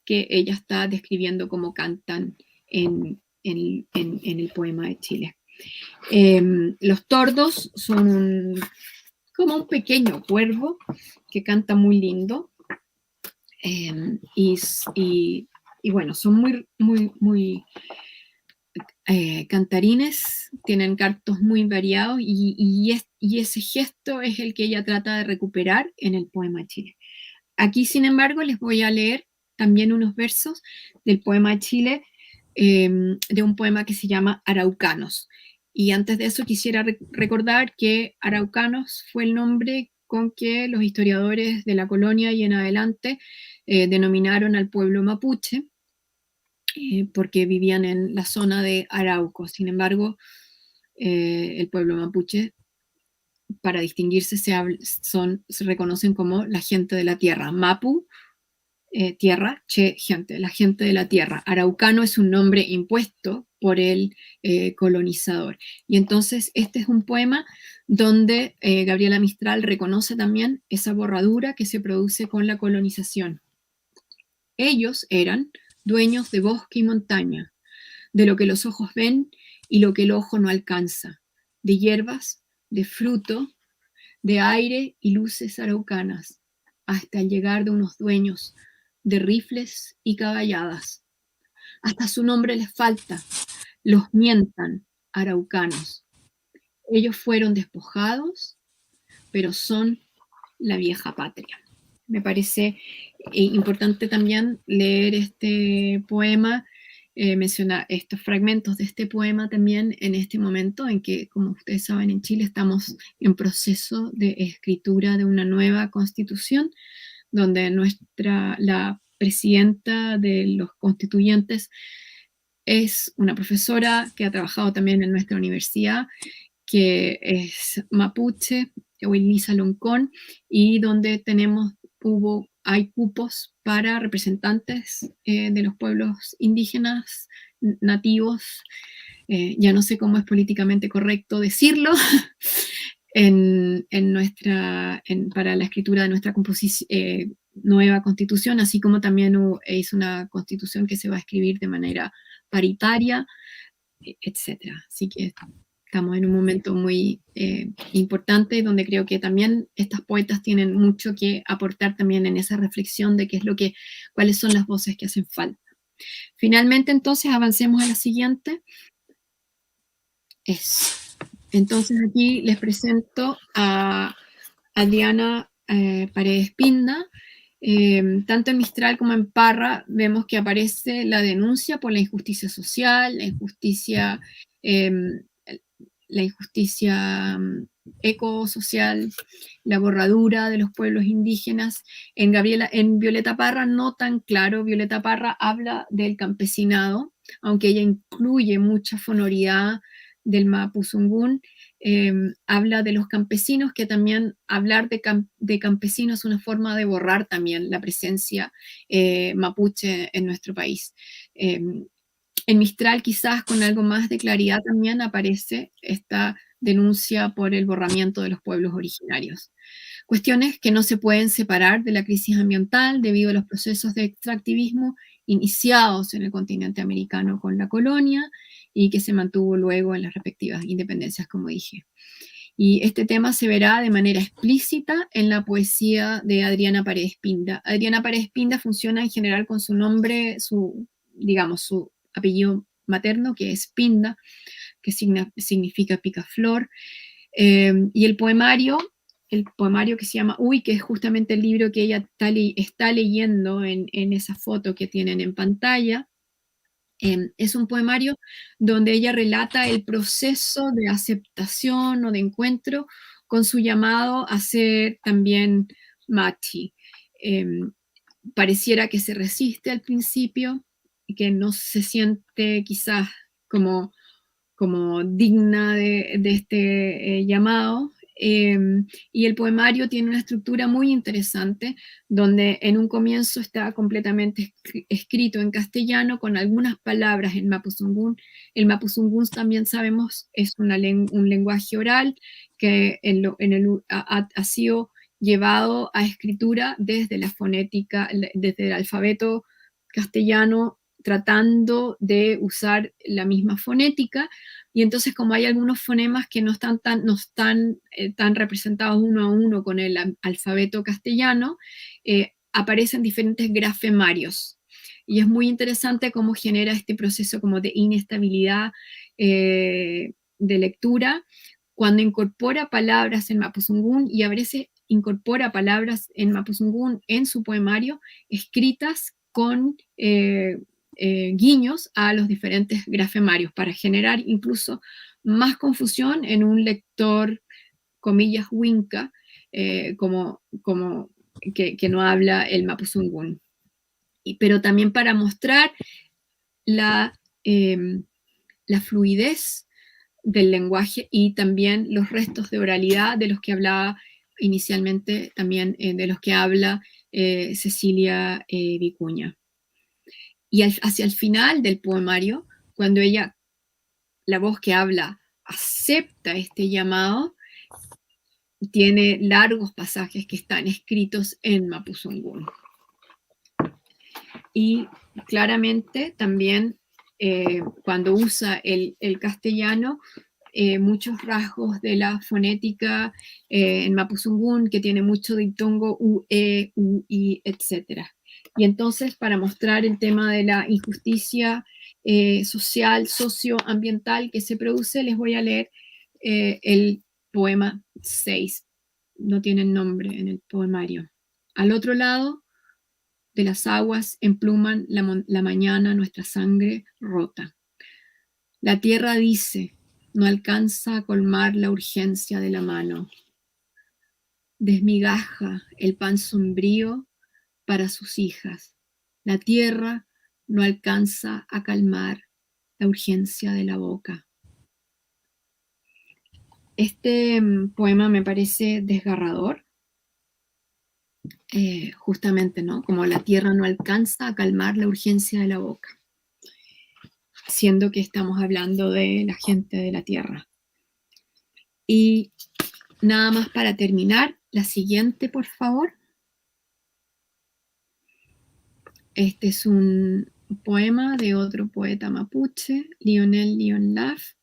que ella está describiendo como cantan en el poema de Chile. Los tordos son como un pequeño cuervo que canta muy lindo, y bueno, son muy cantarines, tienen cantos muy variados, y ese gesto es el que ella trata de recuperar en el poema de Chile. Aquí, sin embargo, les voy a leer también unos versos del poema de Chile, de un poema que se llama Araucanos. Y antes de eso quisiera recordar que Araucanos fue el nombre con que los historiadores de la colonia y en adelante denominaron al pueblo mapuche, porque vivían en la zona de Arauco. Sin embargo, el pueblo mapuche, para distinguirse, se reconocen como la gente de la tierra. Mapu, tierra, che, gente, la gente de la tierra. Araucano es un nombre impuesto por el colonizador. Y entonces este es un poema donde Gabriela Mistral reconoce también esa borradura que se produce con la colonización. Ellos eran dueños de bosque y montaña, de lo que los ojos ven y lo que el ojo no alcanza, de hierbas, de fruto, de aire y luces araucanas, hasta el llegar de unos dueños de rifles y caballadas. Hasta su nombre les falta, los mientan, araucanos. Ellos fueron despojados, pero son la vieja patria. Me parece importante también leer este poema, mencionar estos fragmentos de este poema también en este momento en que, como ustedes saben, en Chile estamos en proceso de escritura de una nueva constitución, donde la presidenta de los constituyentes es una profesora que ha trabajado también en nuestra universidad, que es mapuche, Wilmisa Loncón, y donde tenemos hay cupos para representantes de los pueblos indígenas nativos, ya no sé cómo es políticamente correcto decirlo, para la escritura de nuestra nueva constitución, así como también es una constitución que se va a escribir de manera paritaria, etc. Así que estamos en un momento muy importante donde creo que también estas poetas tienen mucho que aportar también en esa reflexión de cuáles son las voces que hacen falta. Finalmente, entonces, avancemos a la siguiente. Entonces, aquí les presento a Adriana Paredes Pinda. Tanto en Mistral como en Parra vemos que aparece la denuncia por la injusticia social, la injusticia ecosocial, la borradura de los pueblos indígenas. En Violeta Parra no tan claro, Violeta Parra habla del campesinado, aunque ella incluye mucha fonoridad del Mapuzungún, habla de los campesinos, que también hablar de campesinos es una forma de borrar también la presencia mapuche en nuestro país. En Mistral, quizás con algo más de claridad, también aparece esta denuncia por el borramiento de los pueblos originarios. Cuestiones que no se pueden separar de la crisis ambiental debido a los procesos de extractivismo iniciados en el continente americano con la colonia y que se mantuvo luego en las respectivas independencias, como dije. Y este tema se verá de manera explícita en la poesía de Adriana Paredes Pinda. Adriana Paredes Pinda funciona en general con su nombre, digamos, su apellido materno, que es Pinda, que significa picaflor, y el poemario que se llama Uy, que es justamente el libro que ella está leyendo en esa foto que tienen en pantalla. Es un poemario donde ella relata el proceso de aceptación o de encuentro con su llamado a ser también Machi. Pareciera que se resiste al principio, que no se siente quizás como digna de este llamado. Y el poemario tiene una estructura muy interesante, donde en un comienzo está completamente escrito en castellano con algunas palabras en mapuzungún. El mapuzungún también sabemos es un lenguaje oral que ha sido llevado a escritura desde la fonética, desde el alfabeto castellano, tratando de usar la misma fonética, y entonces como hay algunos fonemas que no están tan representados uno a uno con el alfabeto castellano, aparecen diferentes grafemarios. Y es muy interesante cómo genera este proceso como de inestabilidad de lectura, cuando incorpora palabras en mapuzungún, y a veces incorpora palabras en mapuzungún en su poemario, escritas con guiños a los diferentes grafemarios, para generar incluso más confusión en un lector, comillas, winca, que no habla el mapuzungún. Pero también para mostrar la fluidez del lenguaje y también los restos de oralidad de los que hablaba inicialmente, también de los que habla Cecilia Vicuña. Y hacia el final del poemario, cuando la voz que habla, acepta este llamado, tiene largos pasajes que están escritos en mapuzungún. Y claramente también cuando usa el castellano, muchos rasgos de la fonética en mapuzungún, que tiene mucho diptongo u, i, etc. Y entonces, para mostrar el tema de la injusticia social, socioambiental que se produce, les voy a leer el poema 6. No tienen nombre en el poemario. Al otro lado de las aguas empluman la mañana nuestra sangre rota. La tierra dice, no alcanza a colmar la urgencia de la mano. Desmigaja el pan sombrío para sus hijas. La tierra no alcanza a calmar la urgencia de la boca. Este poema me parece desgarrador, justamente, ¿no? Como la tierra no alcanza a calmar la urgencia de la boca, siendo que estamos hablando de la gente de la tierra. Y nada más para terminar, la siguiente, por favor. Este es un poema de otro poeta mapuche, Lionel Leon Laff.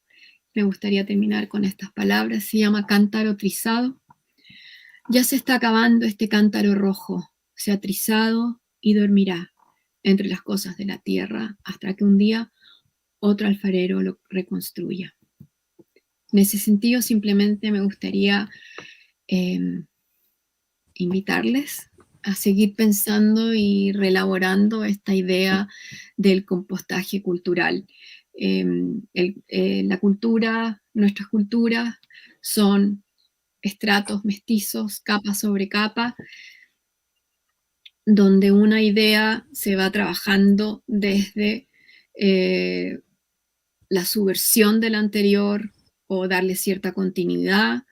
Me gustaría terminar con estas palabras. Se llama Cántaro Trizado. Ya se está acabando este cántaro rojo. Se ha trizado y dormirá entre las cosas de la tierra hasta que un día otro alfarero lo reconstruya. En ese sentido, simplemente me gustaría invitarles a seguir pensando y reelaborando esta idea del compostaje cultural. La cultura, nuestras culturas son estratos mestizos, capa sobre capa, donde una idea se va trabajando desde la subversión de la anterior o darle cierta continuidad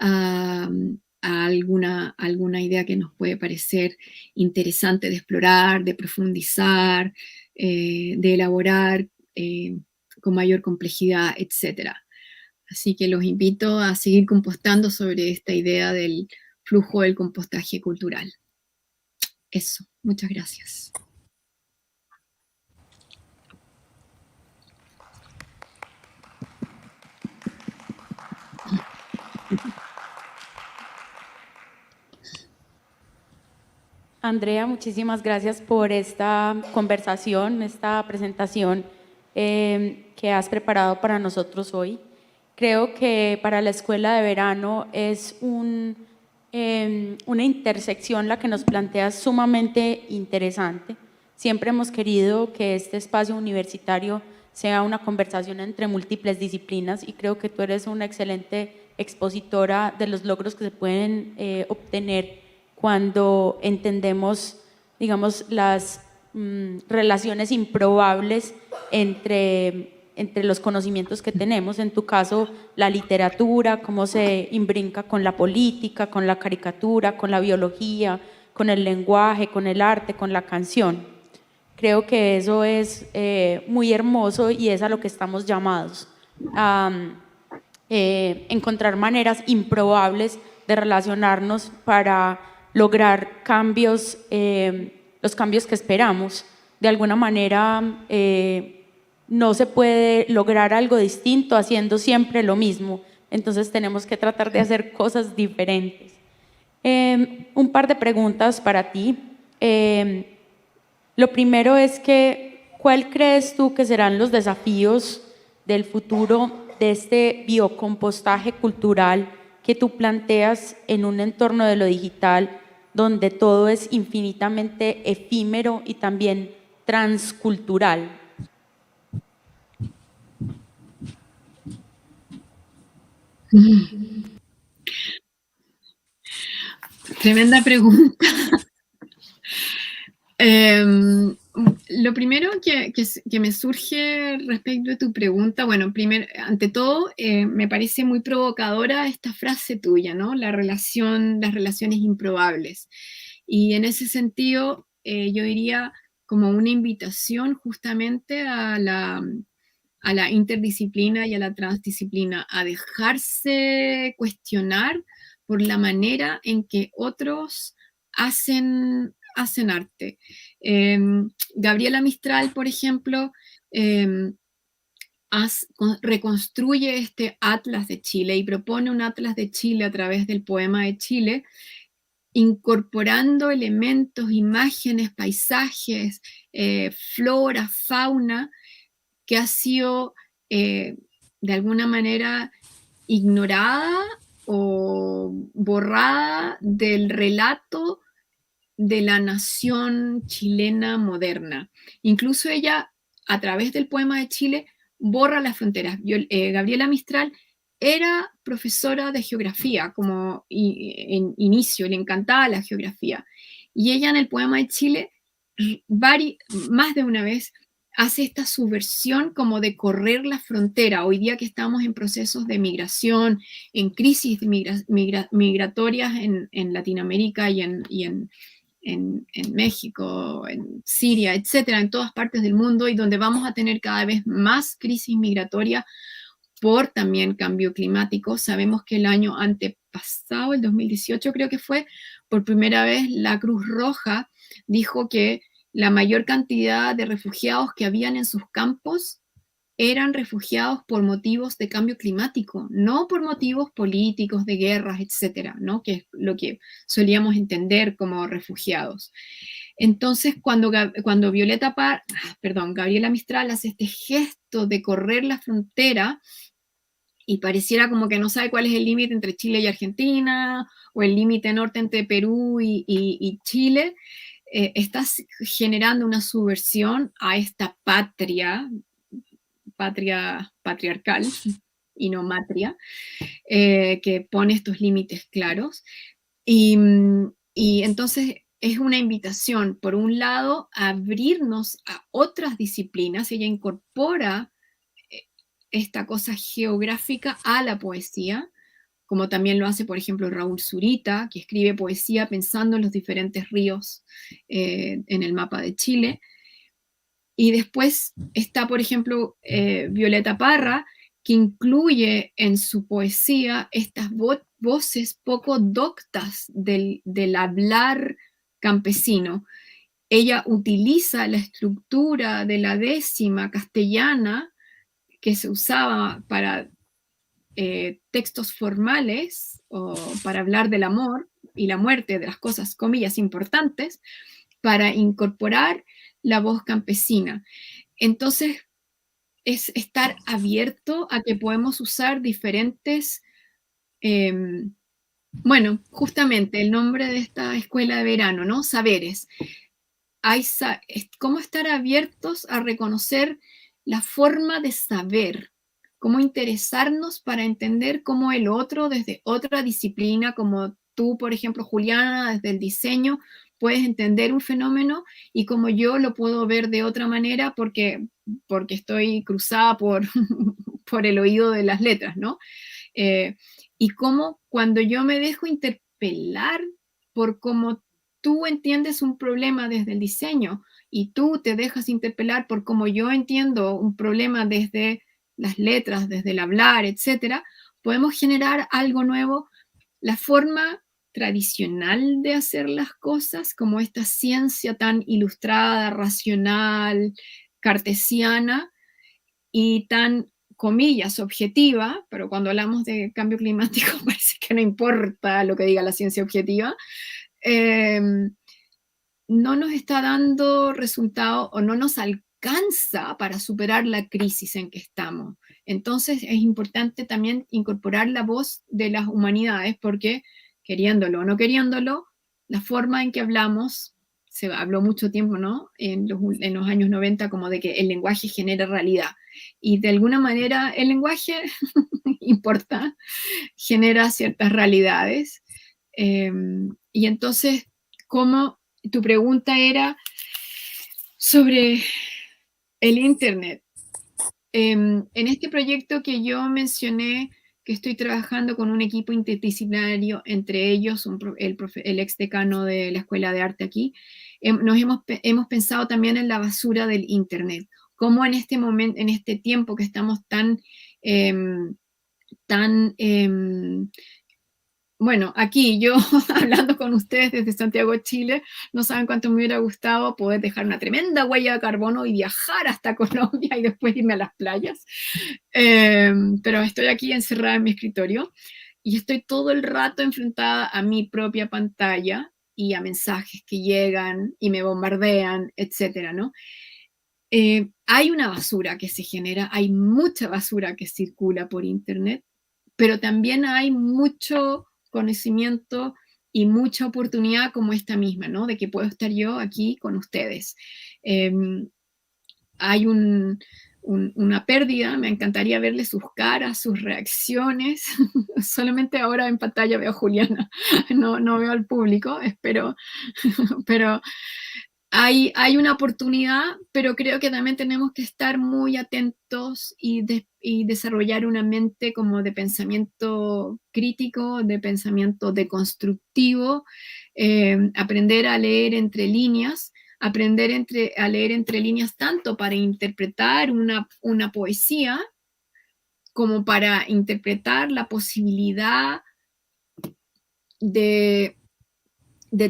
a alguna idea que nos puede parecer interesante de explorar, de profundizar, de elaborar con mayor complejidad, etc. Así que los invito a seguir compostando sobre esta idea del flujo del compostaje cultural. Eso, muchas gracias. Andrea, muchísimas gracias por esta conversación, esta presentación que has preparado para nosotros hoy. Creo que para la escuela de verano es una intersección la que nos plantea sumamente interesante. Siempre hemos querido que este espacio universitario sea una conversación entre múltiples disciplinas y creo que tú eres una excelente expositora de los logros que se pueden obtener cuando entendemos, digamos, las relaciones improbables entre los conocimientos que tenemos. En tu caso, la literatura, cómo se imbrinca con la política, con la caricatura, con la biología, con el lenguaje, con el arte, con la canción. Creo que eso es muy hermoso y es a lo que estamos llamados, a encontrar maneras improbables de relacionarnos para lograr cambios, los cambios que esperamos. De alguna manera no se puede lograr algo distinto haciendo siempre lo mismo, entonces tenemos que tratar de hacer cosas diferentes. Un par de preguntas para ti. Lo primero es que, ¿cuál crees tú que serán los desafíos del futuro de este biocompostaje cultural que tú planteas en un entorno de lo digital donde todo es infinitamente efímero y también transcultural? Tremenda pregunta. Lo primero que me surge respecto a tu pregunta, bueno, ante todo, me parece muy provocadora esta frase tuya, ¿no? Las relaciones improbables. Y en ese sentido, yo diría como una invitación justamente a la interdisciplina y a la transdisciplina, a dejarse cuestionar por la manera en que otros hacen arte. Gabriela Mistral, por ejemplo, reconstruye este Atlas de Chile y propone un Atlas de Chile a través del poema de Chile, incorporando elementos, imágenes, paisajes, flora, fauna, que ha sido de alguna manera ignorada o borrada del relato de la nación chilena moderna. Incluso ella, a través del poema de Chile, borra las fronteras. Gabriela Mistral era profesora de geografía, como en inicio, le encantaba la geografía. Y ella en el poema de Chile, más de una vez, hace esta subversión como de correr la frontera. Hoy día que estamos en procesos de migración, en crisis migratorias en Latinoamérica y en México, en Siria, etcétera, en todas partes del mundo, y donde vamos a tener cada vez más crisis migratoria por también cambio climático. Sabemos que el año antepasado, el 2018 creo que fue, por primera vez la Cruz Roja dijo que la mayor cantidad de refugiados que habían en sus campos eran refugiados por motivos de cambio climático, no por motivos políticos, de guerras, etcétera, ¿no? Que es lo que solíamos entender como refugiados. Entonces, cuando Gabriela Mistral hace este gesto de correr la frontera y pareciera como que no sabe cuál es el límite entre Chile y Argentina, o el límite norte entre Perú y Chile, está generando una subversión a esta patria patriarcal y no matria, que pone estos límites claros. Y entonces es una invitación, por un lado, a abrirnos a otras disciplinas. Ella incorpora esta cosa geográfica a la poesía, como también lo hace, por ejemplo, Raúl Zurita, que escribe poesía pensando en los diferentes ríos en el mapa de Chile. Y después está, por ejemplo, Violeta Parra, que incluye en su poesía estas voces poco doctas del hablar campesino. Ella utiliza la estructura de la décima castellana que se usaba para textos formales o para hablar del amor y la muerte, de las cosas, comillas, importantes, para incorporar la voz campesina. Entonces, es estar abierto a que podemos usar diferentes, bueno, justamente el nombre de esta escuela de verano, ¿no? Saberes. Cómo estar abiertos a reconocer la forma de saber, cómo interesarnos para entender cómo el otro desde otra disciplina, como tú, por ejemplo, Juliana, desde el diseño, puedes entender un fenómeno y como yo lo puedo ver de otra manera porque estoy cruzada por, por el oído de las letras, ¿no? Y cómo cuando yo me dejo interpelar por cómo tú entiendes un problema desde el diseño y tú te dejas interpelar por cómo yo entiendo un problema desde las letras, desde el hablar, etcétera, podemos generar algo nuevo. La forma tradicional de hacer las cosas, como esta ciencia tan ilustrada, racional, cartesiana y tan, comillas, objetiva, pero cuando hablamos de cambio climático parece que no importa lo que diga la ciencia objetiva, no nos está dando resultado o no nos alcanza para superar la crisis en que estamos. Entonces es importante también incorporar la voz de las humanidades porque, queriéndolo o no queriéndolo, la forma en que hablamos, se habló mucho tiempo, ¿no? En los años 90 como de que el lenguaje genera realidad. Y de alguna manera el lenguaje importa, genera ciertas realidades. Y entonces, ¿cómo? Tu pregunta era sobre el Internet. En este proyecto que yo mencioné, que estoy trabajando con un equipo interdisciplinario, entre ellos el ex decano de la Escuela de Arte aquí, hemos pensado también en la basura del Internet. Cómo en este momento, en este tiempo que estamos bueno, aquí yo hablando con ustedes desde Santiago, Chile, no saben cuánto me hubiera gustado poder dejar una tremenda huella de carbono y viajar hasta Colombia y después irme a las playas. Pero estoy aquí encerrada en mi escritorio y estoy todo el rato enfrentada a mi propia pantalla y a mensajes que llegan y me bombardean, etcétera, ¿no? Hay una basura que se genera, hay mucha basura que circula por Internet, pero también hay mucho conocimiento y mucha oportunidad como esta misma, ¿no? De que puedo estar yo aquí con ustedes. Hay una pérdida, me encantaría verle sus caras, sus reacciones. Solamente ahora en pantalla veo a Juliana, no veo al público, espero, pero hay una oportunidad, pero creo que también tenemos que estar muy atentos y desarrollar una mente como de pensamiento crítico, de pensamiento deconstructivo, aprender a leer entre líneas, a leer entre líneas tanto para interpretar una poesía como para interpretar la posibilidad de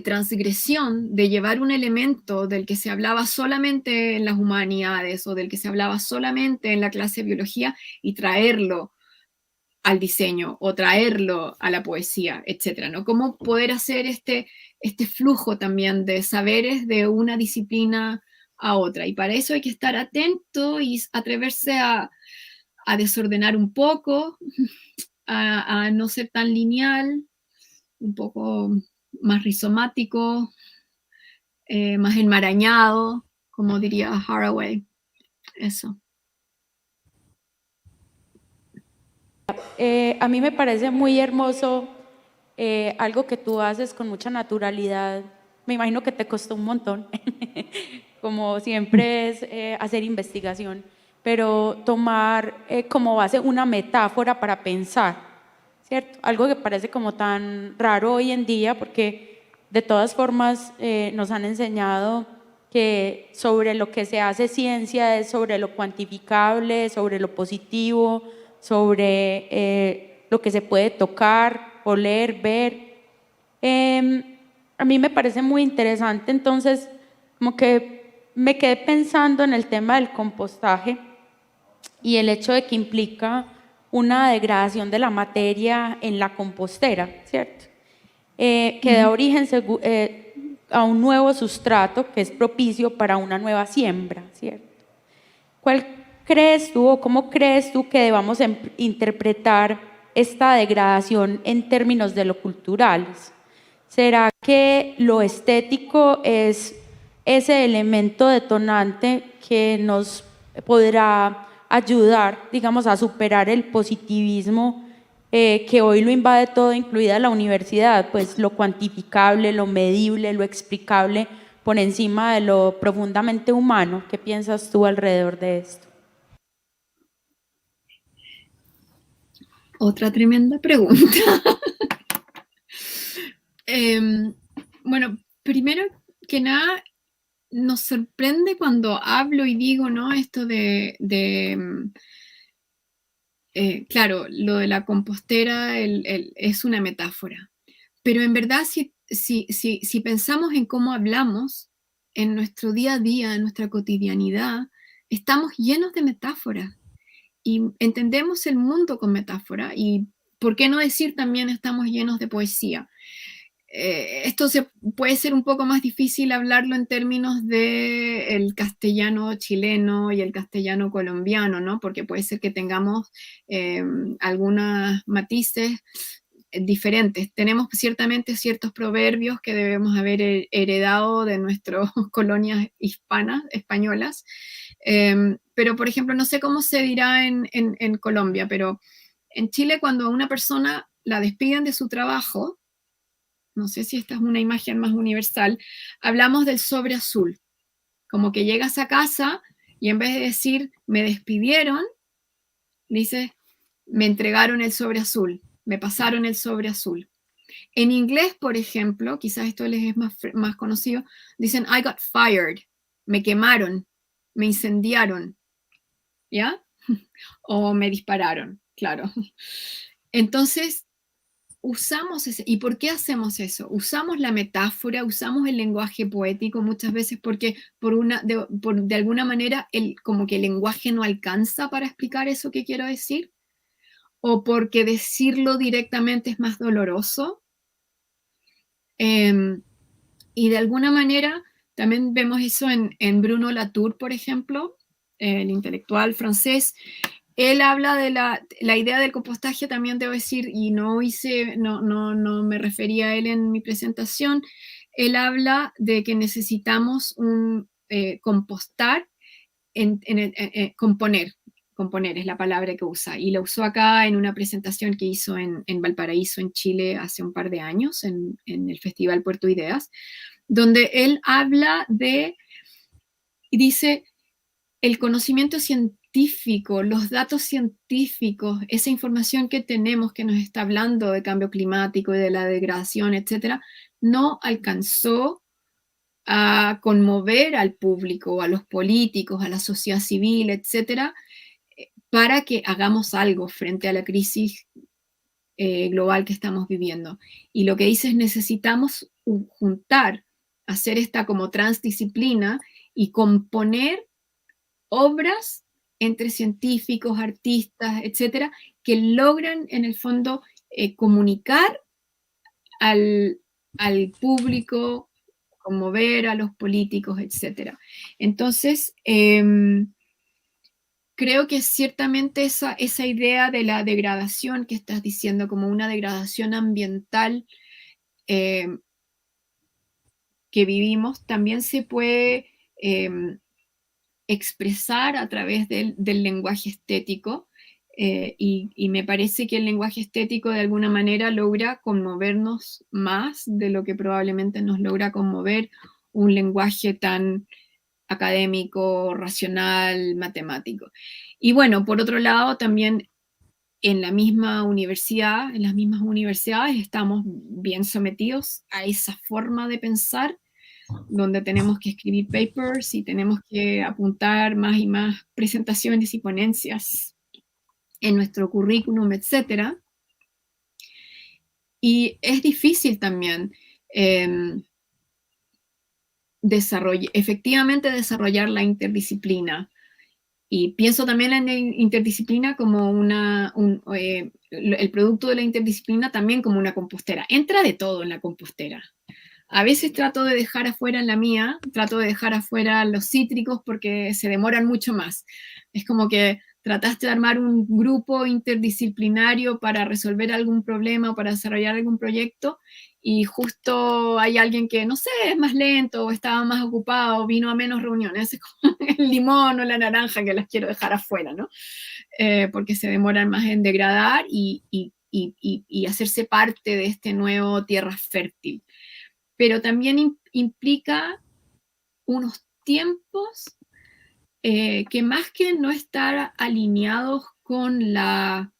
transgresión, de llevar un elemento del que se hablaba solamente en las humanidades o del que se hablaba solamente en la clase de biología y traerlo al diseño o traerlo a la poesía, etcétera, ¿no? Cómo poder hacer este flujo también de saberes de una disciplina a otra. Y para eso hay que estar atento y atreverse a desordenar un poco, a no ser tan lineal, un poco más rizomático, más enmarañado, como diría Haraway. Eso. A mí me parece muy hermoso algo que tú haces con mucha naturalidad. Me imagino que te costó un montón, como siempre es hacer investigación, pero tomar como base una metáfora para pensar, ¿cierto? Algo que parece como tan raro hoy en día porque de todas formas nos han enseñado que sobre lo que se hace ciencia es sobre lo cuantificable, sobre lo positivo, sobre lo que se puede tocar, oler, ver. A mí me parece muy interesante, entonces como que me quedé pensando en el tema del compostaje y el hecho de que implica una degradación de la materia en la compostera, ¿cierto? Que da origen a un nuevo sustrato que es propicio para una nueva siembra, ¿cierto? ¿Cuál crees tú o cómo crees tú que debamos interpretar esta degradación en términos de lo culturales? ¿Será que lo estético es ese elemento detonante que nos podrá ayudar, digamos, a superar el positivismo que hoy lo invade todo, incluida la universidad, pues lo cuantificable, lo medible, lo explicable, por encima de lo profundamente humano? ¿Qué piensas tú alrededor de esto? Otra tremenda pregunta. Bueno, primero que nada, nos sorprende cuando hablo y digo, ¿no? Esto claro, lo de la compostera es una metáfora. Pero en verdad, si pensamos en cómo hablamos en nuestro día a día, en nuestra cotidianidad, estamos llenos de metáforas y entendemos el mundo con metáfora y, ¿por qué no decir también estamos llenos de poesía? Esto puede ser un poco más difícil hablarlo en términos de el castellano chileno y el castellano colombiano, ¿no? Porque puede ser que tengamos algunos matices diferentes. Tenemos ciertamente ciertos proverbios que debemos haber heredado de nuestras colonias hispanas, españolas. Pero, por ejemplo, no sé cómo se dirá en Colombia, pero en Chile cuando a una persona la despiden de su trabajo, no sé si esta es una imagen más universal, hablamos del sobre azul, como que llegas a casa y en vez de decir me despidieron, dices me entregaron el sobre azul, me pasaron el sobre azul. En inglés, por ejemplo, quizás esto les es más conocido, dicen I got fired, me quemaron, me incendiaron, ¿ya? O me dispararon, claro. Entonces, usamos ese. ¿Y por qué hacemos eso? Usamos la metáfora, usamos el lenguaje poético muchas veces porque de alguna manera como que el lenguaje no alcanza para explicar eso que quiero decir, o porque decirlo directamente es más doloroso. Y de alguna manera también vemos eso en Bruno Latour, por ejemplo, el intelectual francés. Él habla de la idea del compostaje, también debo decir, y no me refería a él en mi presentación. Él habla de que necesitamos compostar, componer. Componer es la palabra que usa, y lo usó acá en una presentación que hizo en Valparaíso, en Chile, hace un par de años, en el Festival Puerto Ideas. donde él habla y dice, el conocimiento científico, los datos científicos, esa información que tenemos que nos está hablando de cambio climático y de la degradación, etcétera, no alcanzó a conmover al público, a los políticos, a la sociedad civil, etcétera, para que hagamos algo frente a la crisis global que estamos viviendo. Y lo que dice es necesitamos juntar, hacer esta como transdisciplina y componer obras entre científicos, artistas, etcétera, que logran en el fondo comunicar al público, conmover a los políticos, etcétera. Entonces, creo que ciertamente esa idea de la degradación que estás diciendo, como una degradación ambiental que vivimos, también se puede expresar a través del lenguaje estético, y me parece que el lenguaje estético de alguna manera logra conmovernos más de lo que probablemente nos logra conmover un lenguaje tan académico, racional, matemático. Y bueno, por otro lado, también en la misma universidad, en las mismas universidades, estamos bien sometidos a esa forma de pensar, donde tenemos que escribir papers y tenemos que apuntar más y más presentaciones y ponencias en nuestro currículum, etc. Y es difícil también efectivamente desarrollar la interdisciplina. Y pienso también en la interdisciplina como el producto de la interdisciplina también como una compostera. Entra de todo en la compostera. A veces trato de dejar afuera en la mía, trato de dejar afuera los cítricos porque se demoran mucho más. Es como que trataste de armar un grupo interdisciplinario para resolver algún problema o para desarrollar algún proyecto y justo hay alguien que, no sé, es más lento o estaba más ocupado, vino a menos reuniones. Es como el limón o la naranja que las quiero dejar afuera, ¿no? Porque se demoran más en degradar y hacerse parte de este nuevo tierra fértil. Pero también implica unos tiempos que más que no estar alineados con la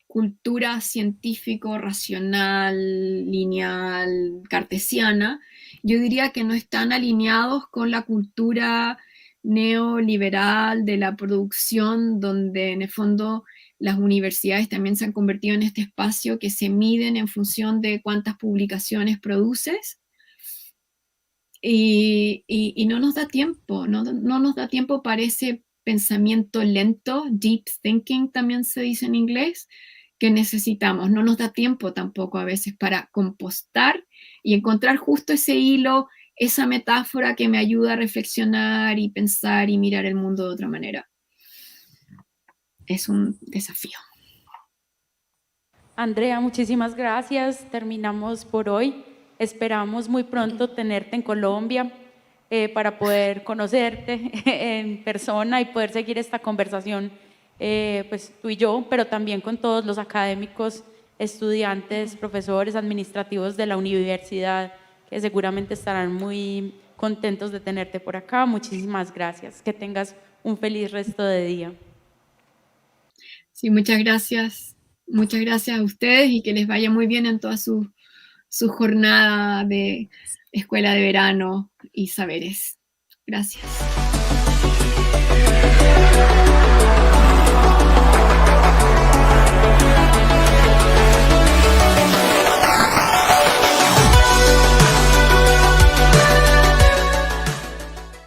cultura científico, racional, lineal, cartesiana, yo diría que no están alineados con la cultura neoliberal de la producción, donde en el fondo las universidades también se han convertido en este espacio que se miden en función de cuántas publicaciones produces. Y no nos da tiempo, no nos da tiempo para ese pensamiento lento, deep thinking también se dice en inglés, que necesitamos. No nos da tiempo tampoco a veces para compostar y encontrar justo ese hilo, esa metáfora que me ayuda a reflexionar y pensar y mirar el mundo de otra manera. Es un desafío. Andrea, muchísimas gracias. Terminamos por hoy. Esperamos muy pronto tenerte en Colombia para poder conocerte en persona y poder seguir esta conversación, pues tú y yo, pero también con todos los académicos, estudiantes, profesores, administrativos de la universidad, que seguramente estarán muy contentos de tenerte por acá. Muchísimas gracias. Que tengas un feliz resto de día. Sí, muchas gracias. Muchas gracias a ustedes y que les vaya muy bien en toda su jornada de escuela de verano y saberes. Gracias.